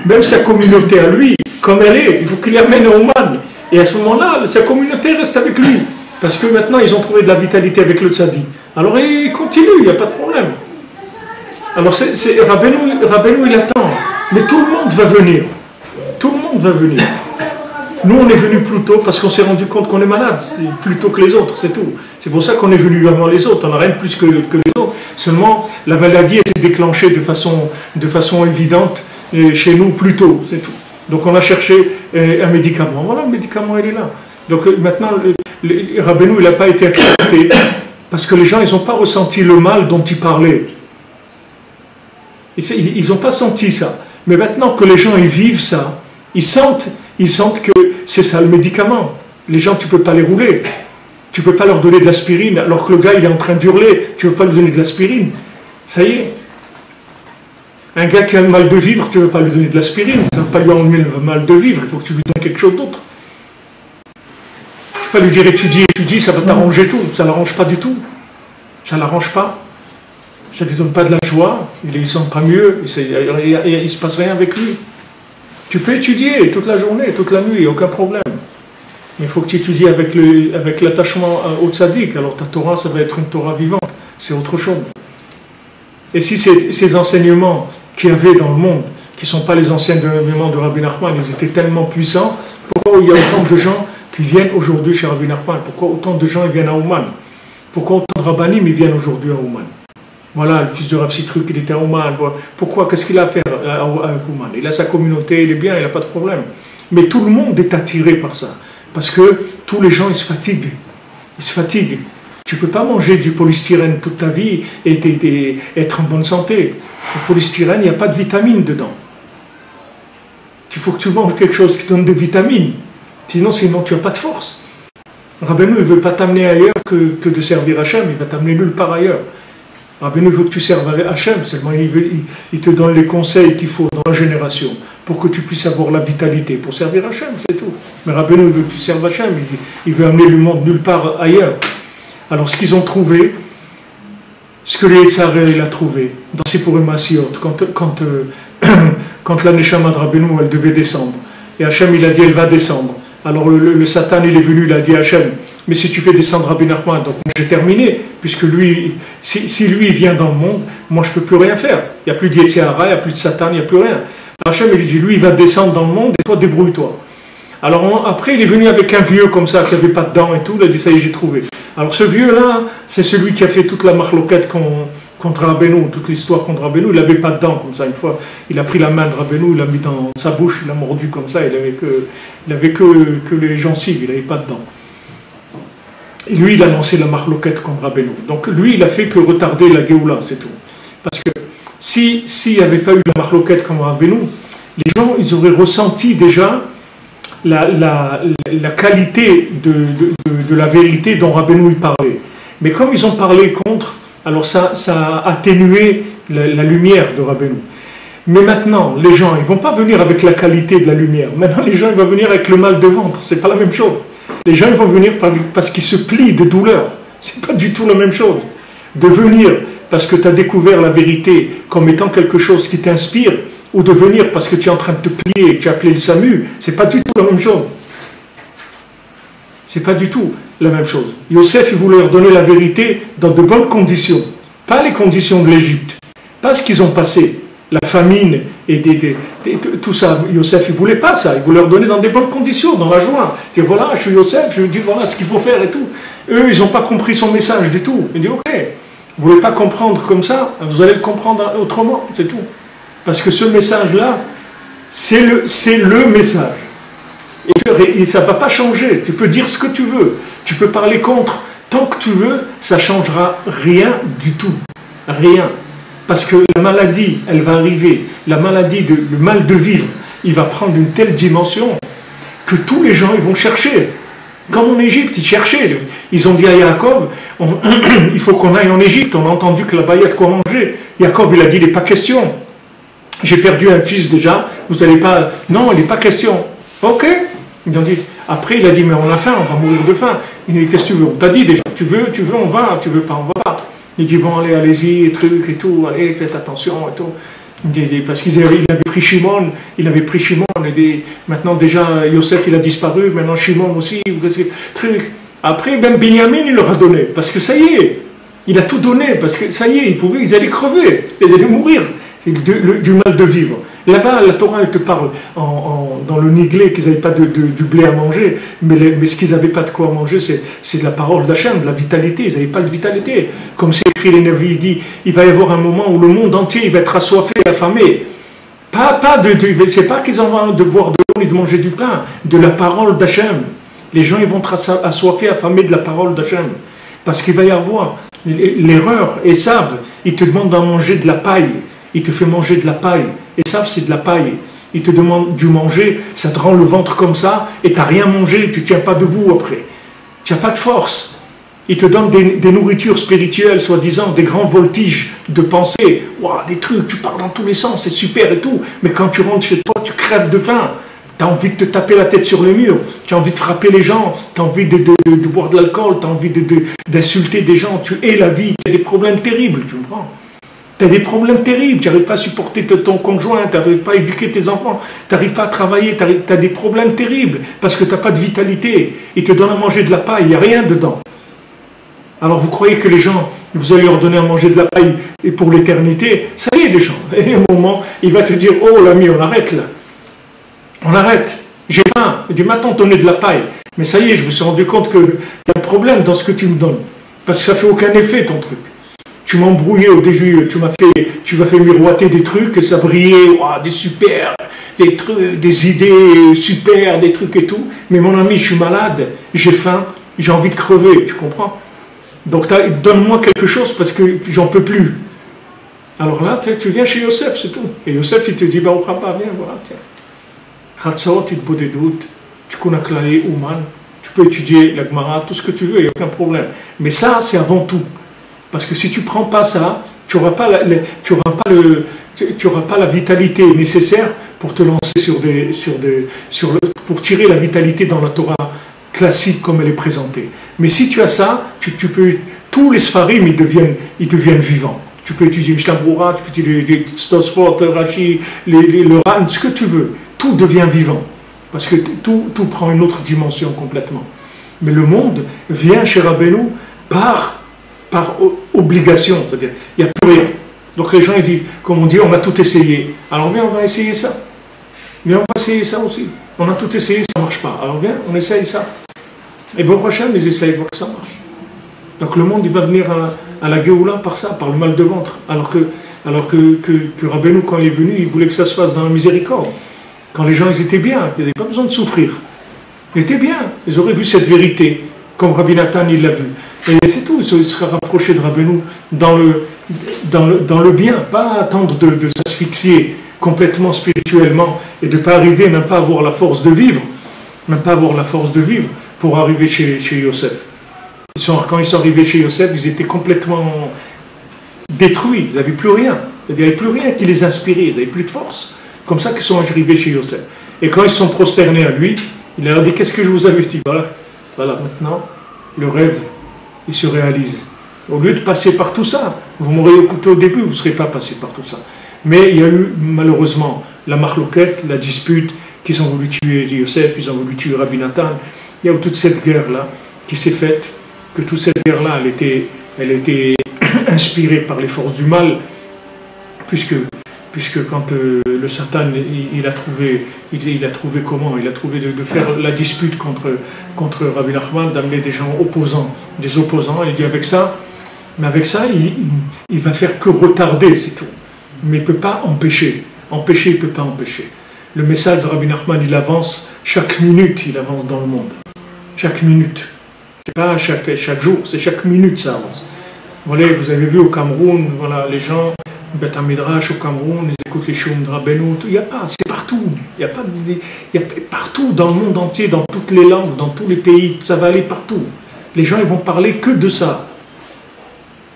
B: même sa communauté à lui, comme elle est, il faut qu'il l'amène à Ouman. Et à ce moment-là, sa communauté reste avec lui. Parce que maintenant, ils ont trouvé de la vitalité avec le tzadi. Alors, il continue, il n'y a pas de problème. Alors, Rabbeinu, il attend. Mais tout le monde va venir. Tout le monde va venir. Nous, on est venus plus tôt parce qu'on s'est rendu compte qu'on est malade. Plus tôt que les autres, c'est tout. C'est pour ça qu'on est venu avant les autres. On n'a rien de plus que les autres. Seulement, la maladie, elle s'est déclenchée de façon évidente chez nous plus tôt, c'est tout. Donc, on a cherché un médicament. Voilà, le médicament, il est là. Donc, maintenant, Rabbeinu, il n'a pas été accepté parce que les gens, ils n'ont pas ressenti le mal dont il parlait. Ils n'ont pas senti ça. Mais maintenant que les gens, ils vivent ça, ils sentent que c'est ça le médicament. Les gens, tu ne peux pas les rouler. Tu ne peux pas leur donner de l'aspirine alors que le gars, il est en train d'hurler. Tu ne veux pas lui donner de l'aspirine. Ça y est. Un gars qui a le mal de vivre, tu ne veux pas lui donner de l'aspirine. Ça ne va pas lui enlever le mal de vivre. Il faut que tu lui donnes quelque chose d'autre. Tu ne peux pas lui dire étudie, ça va t'arranger tout. Ça ne l'arrange pas du tout. Ça ne l'arrange pas. Ça ne lui donne pas de la joie. Il ne sent pas mieux. Il ne se passe rien avec lui. Tu peux étudier toute la journée, toute la nuit, aucun problème. Mais il faut que tu étudies avec l'attachement au tzaddik. Alors ta Torah, ça va être une Torah vivante. C'est autre chose. Et si ces enseignements qu'il y avait dans le monde, qui ne sont pas les enseignements de Rabbi Nachman, ils étaient tellement puissants, pourquoi il y a autant de gens qui viennent aujourd'hui chez Rabbi Nachman. Pourquoi autant de gens ils viennent à Ouman? Pourquoi autant de rabbanim ils viennent aujourd'hui à Ouman? Voilà, le fils de Rav Citruk, il était à Ouman. Pourquoi? Qu'est-ce qu'il a à faire à Ouman? Il a sa communauté, il est bien, il n'a pas de problème. Mais tout le monde est attiré par ça. Parce que tous les gens, ils se fatiguent. Ils se fatiguent. Tu ne peux pas manger du polystyrène toute ta vie et être en bonne santé. Le polystyrène, il n'y a pas de vitamines dedans. Il faut que tu manges quelque chose qui te donne des vitamines. Sinon tu n'as pas de force. Rabbeinu ne veut pas t'amener ailleurs que de servir Hachem. Il va t'amener nulle part ailleurs. Rabbeinu veut que tu serves Hachem. Seulement, il te donne les conseils qu'il faut dans la génération pour que tu puisses avoir la vitalité. Pour servir Hachem, c'est tout. Mais Rabbeinu veut que tu serves Hachem. Il veut amener le monde nulle part ailleurs. Alors, ce qu'ils ont trouvé, ce que les Sarel a trouvé dans Sipurim Asiot, quand la Neshama de Rabbeinu, elle devait descendre, et Hachem, il a dit, elle va descendre. Alors, le Satan, il est venu, il a dit à Hachem, mais si tu fais descendre Rabbi Nachman, donc j'ai terminé, puisque lui, si lui vient dans le monde, moi, je ne peux plus rien faire. Il n'y a plus d'Yetziara, il n'y a plus de Satan, il n'y a plus rien. Alors, Hachem, il dit, lui, il va descendre dans le monde, et toi, débrouille-toi. Alors après, il est venu avec un vieux comme ça, qui n'avait pas de dents et tout, il a dit, ça y est, j'ai trouvé. Alors ce vieux-là, c'est celui qui a fait toute la marloquette contre Rabbeinu, toute l'histoire contre Rabbeinu, il n'avait pas de dents comme ça. Une fois, il a pris la main de Rabbeinu, il l'a mis dans sa bouche, il l'a mordu comme ça, il avait que les gencives, il n'avait pas de dents. Et lui, il a lancé la marloquette contre Rabbeinu. Donc lui, il a fait que retarder la Géoula, c'est tout. Parce que s'il n'y avait pas eu la marloquette contre Rabbeinu, les gens, ils auraient ressenti déjà la qualité de la vérité dont Rabbeinu parlait. Mais comme ils ont parlé contre, alors ça a atténué la lumière de Rabbeinu. Mais maintenant, les gens, ils ne vont pas venir avec la qualité de la lumière. Maintenant, les gens, ils vont venir avec le mal de ventre. Ce n'est pas la même chose. Les gens, ils vont venir parce qu'ils se plient de douleur. Ce n'est pas du tout la même chose. De venir parce que tu as découvert la vérité comme étant quelque chose qui t'inspire, ou de venir parce que tu es en train de te plier et que tu as appelé le SAMU, c'est pas du tout la même chose. C'est pas du tout la même chose. Yosef, il voulait leur donner la vérité dans de bonnes conditions. Pas les conditions de l'Égypte. Pas ce qu'ils ont passé. La famine et tout ça. Yosef, il voulait pas ça. Il voulait leur donner dans des bonnes conditions, dans la joie. Il dit, voilà, je suis Yosef, je lui dis, voilà ce qu'il faut faire et tout. Eux, ils n'ont pas compris son message du tout. Il dit, ok, vous ne voulez pas comprendre comme ça, vous allez le comprendre autrement, c'est tout. Parce que ce message-là, c'est le message. Et ça ne va pas changer. Tu peux dire ce que tu veux. Tu peux parler contre. Tant que tu veux, ça ne changera rien du tout. Rien. Parce que la maladie, elle va arriver. La maladie, le mal de vivre, il va prendre une telle dimension que tous les gens, ils vont chercher. Comme en Égypte, ils cherchaient. Ils ont dit à Yaakov, il faut qu'on aille en Égypte. On a entendu que là-bas, il y a de quoi manger. Yaakov, il a dit, il n'est pas question. J'ai perdu un fils déjà, vous n'allez pas... Non, il n'est pas question. Ok. Ils ont dit... Après, il a dit, mais on a faim, on va mourir de faim. Il dit, qu'est-ce que tu veux? On t'a dit déjà, tu veux, on va, tu veux pas, on va pas. Il dit, bon, allez-y, et trucs et tout, allez, faites attention et tout. Il dit, parce qu'il avait pris Shimon, et maintenant déjà, Yosef, il a disparu, maintenant Shimon aussi, truc. Après, même Binyamin, il leur a donné, parce que ça y est, il a tout donné, parce que ça y est, ils allaient crever, ils allaient mourir. Du mal de vivre. Là-bas, la Torah, elle te parle dans le Niglé qu'ils n'avaient pas du blé à manger, mais ce qu'ils n'avaient pas de quoi manger, c'est de la parole d'Hachem, de la vitalité. Ils n'avaient pas de vitalité. Comme c'est écrit, les Nevi, il dit, il va y avoir un moment où le monde entier il va être assoiffé, affamé. C'est pas qu'ils ont de boire de l'eau et de manger du pain, de la parole d'Hachem. Les gens ils vont être assoiffés, affamés de la parole d'Hachem. Parce qu'il va y avoir l'erreur. Et savent, ils te demandent d'en manger de la paille. Il te fait manger de la paille. Et ça, c'est de la paille. Il te demande du manger, ça te rend le ventre comme ça, et tu n'as rien mangé, tu ne tiens pas debout après. Tu n'as pas de force. Il te donne des nourritures spirituelles, soi-disant, des grands voltiges de pensée. Wow, des trucs, tu pars dans tous les sens, c'est super et tout. Mais quand tu rentres chez toi, tu crèves de faim. Tu as envie de te taper la tête sur le mur. Tu as envie de frapper les gens. Tu as envie de boire de l'alcool. Tu as envie d'insulter des gens. Tu hais la vie. Tu as des problèmes terribles, tu comprends? Tu as des problèmes terribles, tu n'arrives pas à supporter ton conjoint, tu n'arrives pas à éduquer tes enfants, tu n'arrives pas à travailler, tu as des problèmes terribles parce que tu n'as pas de vitalité. Ils te donnent à manger de la paille, il n'y a rien dedans. Alors vous croyez que les gens, vous allez leur donner à manger de la paille et pour l'éternité? Ça y est les gens, et à un moment, il va te dire, oh l'ami, on arrête là. On arrête, j'ai faim. Il dit, maintenant donnez de la paille. Mais ça y est, je me suis rendu compte qu'il y a un problème dans ce que tu me donnes. Parce que ça ne fait aucun effet ton truc. Tu m'as embrouillé au début, tu m'as fait miroiter des trucs, et ça brillait, wow, des super, des trucs, des idées super, des trucs et tout. Mais mon ami, je suis malade, j'ai faim, j'ai envie de crever, tu comprends? Donc donne-moi quelque chose parce que j'en peux plus. Alors là, tu viens chez Yosef, c'est tout. Et Yosef, il te dit, bah, viens, voilà, tiens. Chatzot, Itbodedout, tu connais Klaé, Ouman, tu peux étudier la Gemara, tout ce que tu veux, il n'y a aucun problème. Mais ça, c'est avant tout. Parce que si tu ne prends pas ça, tu n'auras pas, pas la vitalité nécessaire pour te lancer pour tirer la vitalité dans la Torah classique comme elle est présentée. Mais si tu as ça, tu peux, tous les Sfarim, ils deviennent vivants. Tu peux étudier Mishnah Brura, tu peux étudier les Tosfot, Rashi, le Ran, ce que tu veux. Tout devient vivant. Parce que tout prend une autre dimension complètement. Mais le monde vient chez Rabbeinu par obligation. C'est-à-dire, il n'y a plus rien. Donc les gens ils disent, comme on dit, on a tout essayé. Alors viens, on va essayer ça. Viens, on va essayer ça aussi. On a tout essayé, ça ne marche pas. Alors viens, on essaye ça. Et bon prochain, ils essayent de voir que ça marche. Donc le monde il va venir à la Géoula par ça, par le mal de ventre. Alors que Rabbeinu, quand il est venu, il voulait que ça se fasse dans la miséricorde. Quand les gens ils étaient bien, ils n'avaient pas besoin de souffrir. Ils étaient bien, ils auraient vu cette vérité, comme Rabbi Nathan il l'a vu. Et c'est tout, il sera rapproché de Rabbeinu dans le bien, pas attendre de s'asphyxier complètement spirituellement et de ne pas arriver, même pas avoir la force de vivre, pour arriver chez Yosef. Quand ils sont arrivés chez Yosef, ils étaient complètement détruits, ils n'avaient plus rien. Il n'y avait plus rien qui les inspirait, ils n'avaient plus de force. Comme ça qu'ils sont arrivés chez Yosef. Et quand ils sont prosternés à lui, il leur a dit, qu'est-ce que je vous avais dit? Voilà, maintenant, le rêve, il se réalise. Au lieu de passer par tout ça, vous m'auriez écouté au début, vous ne serez pas passé par tout ça. Mais il y a eu, malheureusement, la marloquette, la dispute, qu'ils ont voulu tuer Yosef, ils ont voulu tuer Rabbi Nathan. Il y a eu toute cette guerre-là qui s'est faite, que toute cette guerre-là, elle était inspirée par les forces du mal, puisque quand le Satan, il a trouvé comment? Il a trouvé de faire la dispute contre Rabbi Nachman, d'amener des gens opposants, des opposants. Il dit avec ça, il va faire que retarder, c'est tout. Mais il ne peut pas empêcher. Empêcher, il ne peut pas empêcher. Le message de Rabbi Nachman, il avance chaque minute, il avance dans le monde. Chaque minute. C'est pas chaque jour, c'est chaque minute ça avance. Voilà, vous avez vu au Cameroun, voilà, les gens, Beth Midrash au Cameroun, ils écoutent les Shum de Rabbeinu, il n'y a pas, c'est partout. Il y a partout dans le monde entier, dans toutes les langues, dans tous les pays, ça va aller partout. Les gens, ils vont parler que de ça.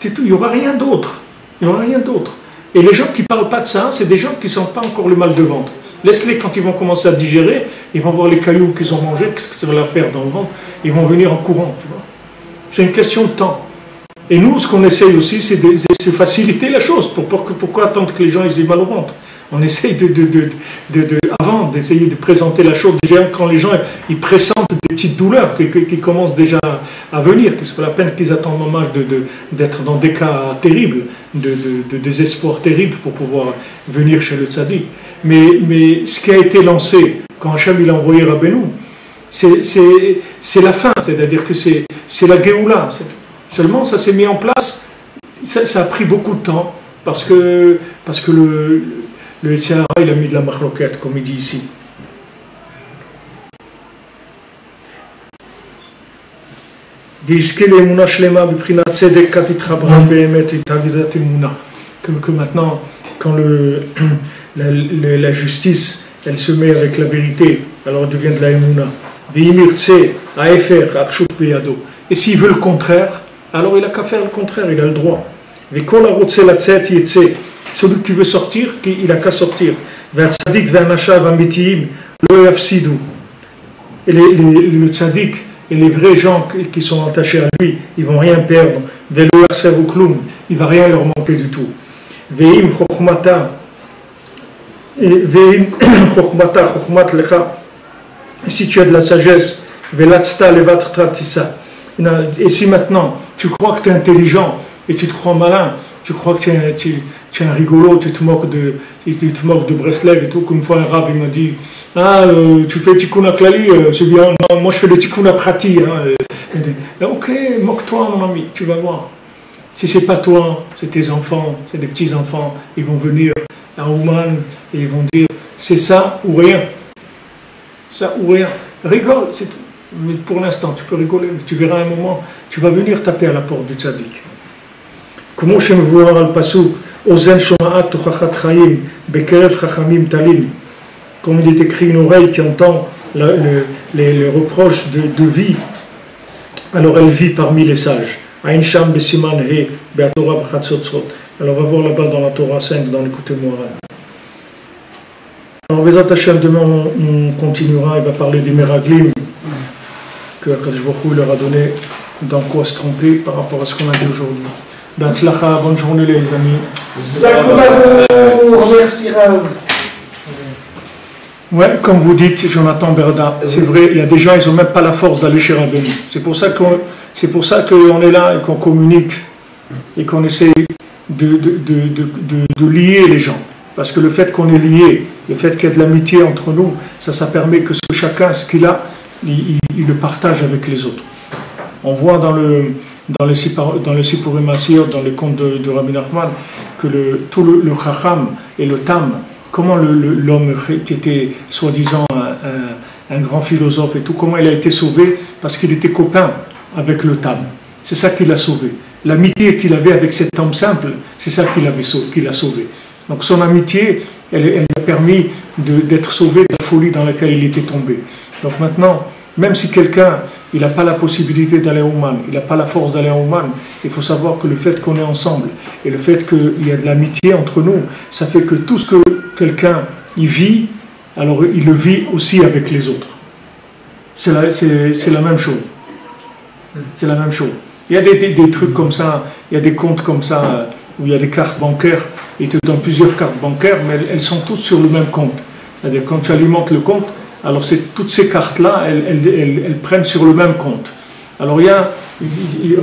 B: C'est tout, il n'y aura rien d'autre. Il n'y aura rien d'autre. Et les gens qui ne parlent pas de ça, c'est des gens qui ne sentent pas encore le mal de ventre. Laisse-les, quand ils vont commencer à digérer, ils vont voir les cailloux qu'ils ont mangés, qu'est-ce que ça va leur faire dans le ventre, ils vont venir en courant, tu vois. C'est une question de temps. Et nous, ce qu'on essaye aussi, c'est de faciliter la chose. Pourquoi attendre que les gens aient mal au ventre? On essaye avant d'essayer de présenter la chose, déjà quand les gens ils pressentent des petites douleurs qui commencent déjà à venir, que ce n'est pas la peine qu'ils attendent l'hommage d'être dans des cas terribles, de désespoir terrible pour pouvoir venir chez le tzaddik. Mais ce qui a été lancé quand Hachem il a envoyé Rabbeinu, c'est la fin, c'est-à-dire que c'est la Géoula. Seulement ça s'est mis en place, ça a pris beaucoup de temps parce que le Yitzhara, il a mis de la marloquette, comme il dit ici. Que maintenant, quand la justice, elle se met avec la vérité, alors elle devient de la Emouna. Et s'il veut le contraire, alors il n'a qu'à faire le contraire, il a le droit. Celui qui veut sortir, il n'a qu'à sortir. Et le tzaddik et les vrais gens qui sont attachés à lui, ils ne vont rien perdre. Il ne va rien leur manquer du tout. Et si tu as de la sagesse, et si maintenant tu crois que tu es intelligent et tu te crois malin, tu crois que tu es un rigolo, tu te moques de Breslev et tout. Qu'une fois un rave il m'a dit, ah, tu fais Tikkun Klali, c'est bien, non, moi je fais le Tikkun Prati. Hein. Ok, moque-toi mon ami, tu vas voir. Si c'est pas toi, c'est tes enfants, c'est des petits-enfants, ils vont venir à Ouman et ils vont dire, c'est ça ou rien. Ça ou rien. Rigole, c'est tout. Mais pour l'instant, tu peux rigoler, mais tu verras un moment, tu vas venir taper à la porte du tzaddik. Comment je me vois al pasuk, Ozen shoma'at tochachat chayim, bekerev chachamim talim. Comme il est écrit, une oreille qui entend les reproches de vie, alors elle vit parmi les sages. Ain sham besiman he, be'atorah b'chatzotzot. Alors on va voir là-bas dans la Torah 5, dans l'écoute moral. Alors Bezat Hashem, demain on continuera, il va parler des Meraglim, que Akadosh Baruch Hu leur a donné dans quoi se tromper par rapport à ce qu'on a dit aujourd'hui. Be'atzlacha, bonne journée les amis.
D: Merci Rav.
B: Ouais, comme vous dites, Jonathan Berda, c'est vrai, il y a des gens, ils n'ont même pas la force d'aller chez Rabbeinu. C'est pour ça qu'on est là et qu'on communique et qu'on essaie de lier les gens. Parce que le fait qu'on est lié, le fait qu'il y ait de l'amitié entre nous, ça permet que chacun, ce qu'il a, il le partage avec les autres. On voit dans le Sipurim Asir, dans les contes de Rabbi Nachman, que tout le Chacham et le Tam, comment l'homme qui était soi-disant un grand philosophe et tout, comment il a été sauvé? Parce qu'il était copain avec le Tam. C'est ça qui l'a sauvé. L'amitié qu'il avait avec cet homme simple, c'est ça qui l'a sauvé. Donc son amitié, elle a permis d'être sauvé de la folie dans laquelle il était tombé. Donc maintenant, même si quelqu'un il n'a pas la possibilité d'aller au Man, il n'a pas la force d'aller au Man, il faut savoir que le fait qu'on est ensemble et le fait qu'il y a de l'amitié entre nous, ça fait que tout ce que quelqu'un y vit, alors il le vit aussi avec les autres. C'est la même chose. C'est la même chose. Il y a des trucs comme ça, il y a des comptes comme ça, où il y a des cartes bancaires, ils te donnent plusieurs cartes bancaires, mais elles sont toutes sur le même compte. C'est-à-dire quand tu alimentes le compte, alors toutes ces cartes-là, elles prennent sur le même compte. Alors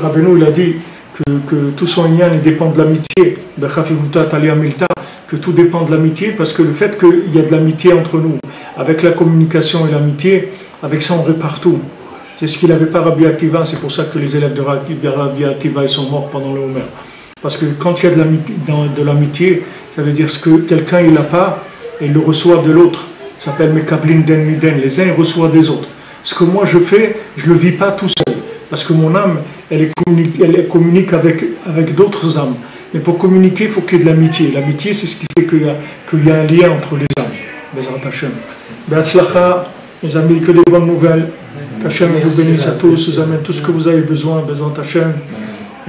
B: Rabbeinu il a dit que tout son lien dépend de l'amitié, que tout dépend de l'amitié, parce que le fait qu'il y a de l'amitié entre nous, avec la communication et l'amitié, avec ça on répare tout. C'est ce qu'il n'avait pas Rabbi Akiva, c'est pour ça que les élèves de Rabbi Akiva ils sont morts pendant le Homer. Parce que quand il y a de l'amitié, ça veut dire ce que quelqu'un il n'a pas, et il le reçoit de l'autre. Ça s'appelle Mekablin Den Miden. Les uns ils reçoivent des autres. Ce que moi je fais, je ne le vis pas tout seul. Parce que mon âme, elle communique avec d'autres âmes. Mais pour communiquer, il faut qu'il y ait de l'amitié. L'amitié, c'est ce qui fait qu'il y a un lien entre les âmes. Bezrat Hashem. Be'atzlacha, mes amis, que des bonnes nouvelles. Qu'Hachem vous bénisse à tous, vous amène tout ce que vous avez besoin. Bezrat Hashem.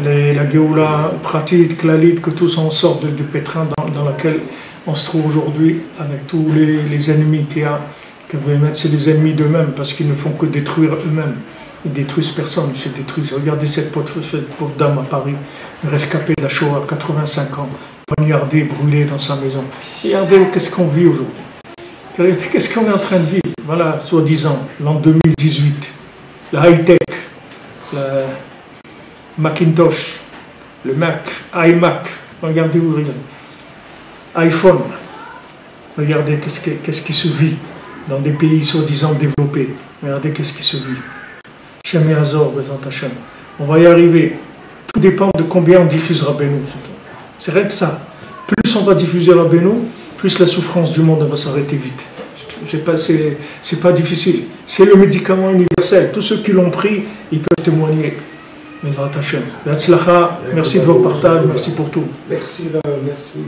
B: La Géoula Pratit, Klalit, que tous on sorte du pétrin dans laquelle on se trouve aujourd'hui, avec tous les ennemis qu'il y a, que vous mettre, c'est les ennemis d'eux-mêmes, parce qu'ils ne font que détruire eux-mêmes. Ils détruisent personne, ils se détruisent. Regardez cette pauvre dame à Paris, rescapée de la Shoah, 85 ans, poignardée, brûlée dans sa maison. Regardez qu'est-ce qu'on vit aujourd'hui. Regardez qu'est-ce qu'on est en train de vivre. Voilà, soi-disant, l'an 2018, la high-tech, la Macintosh, le Mac, iMac, regardez où, regardez. iPhone, regardez qu'est-ce qui se vit dans des pays soi-disant développés. Regardez qu'est-ce qui se vit. Shem Yazor, Bezrat Hashem. On va y arriver. Tout dépend de combien on diffuse Rabbeinu. C'est rien que ça. Plus on va diffuser Rabbeinu, plus la souffrance du monde va s'arrêter vite. C'est pas difficile. C'est le médicament universel. Tous ceux qui l'ont pris, ils peuvent témoigner. Bezrat Hashem. Merci de votre partage, merci pour tout.
D: Merci, merci.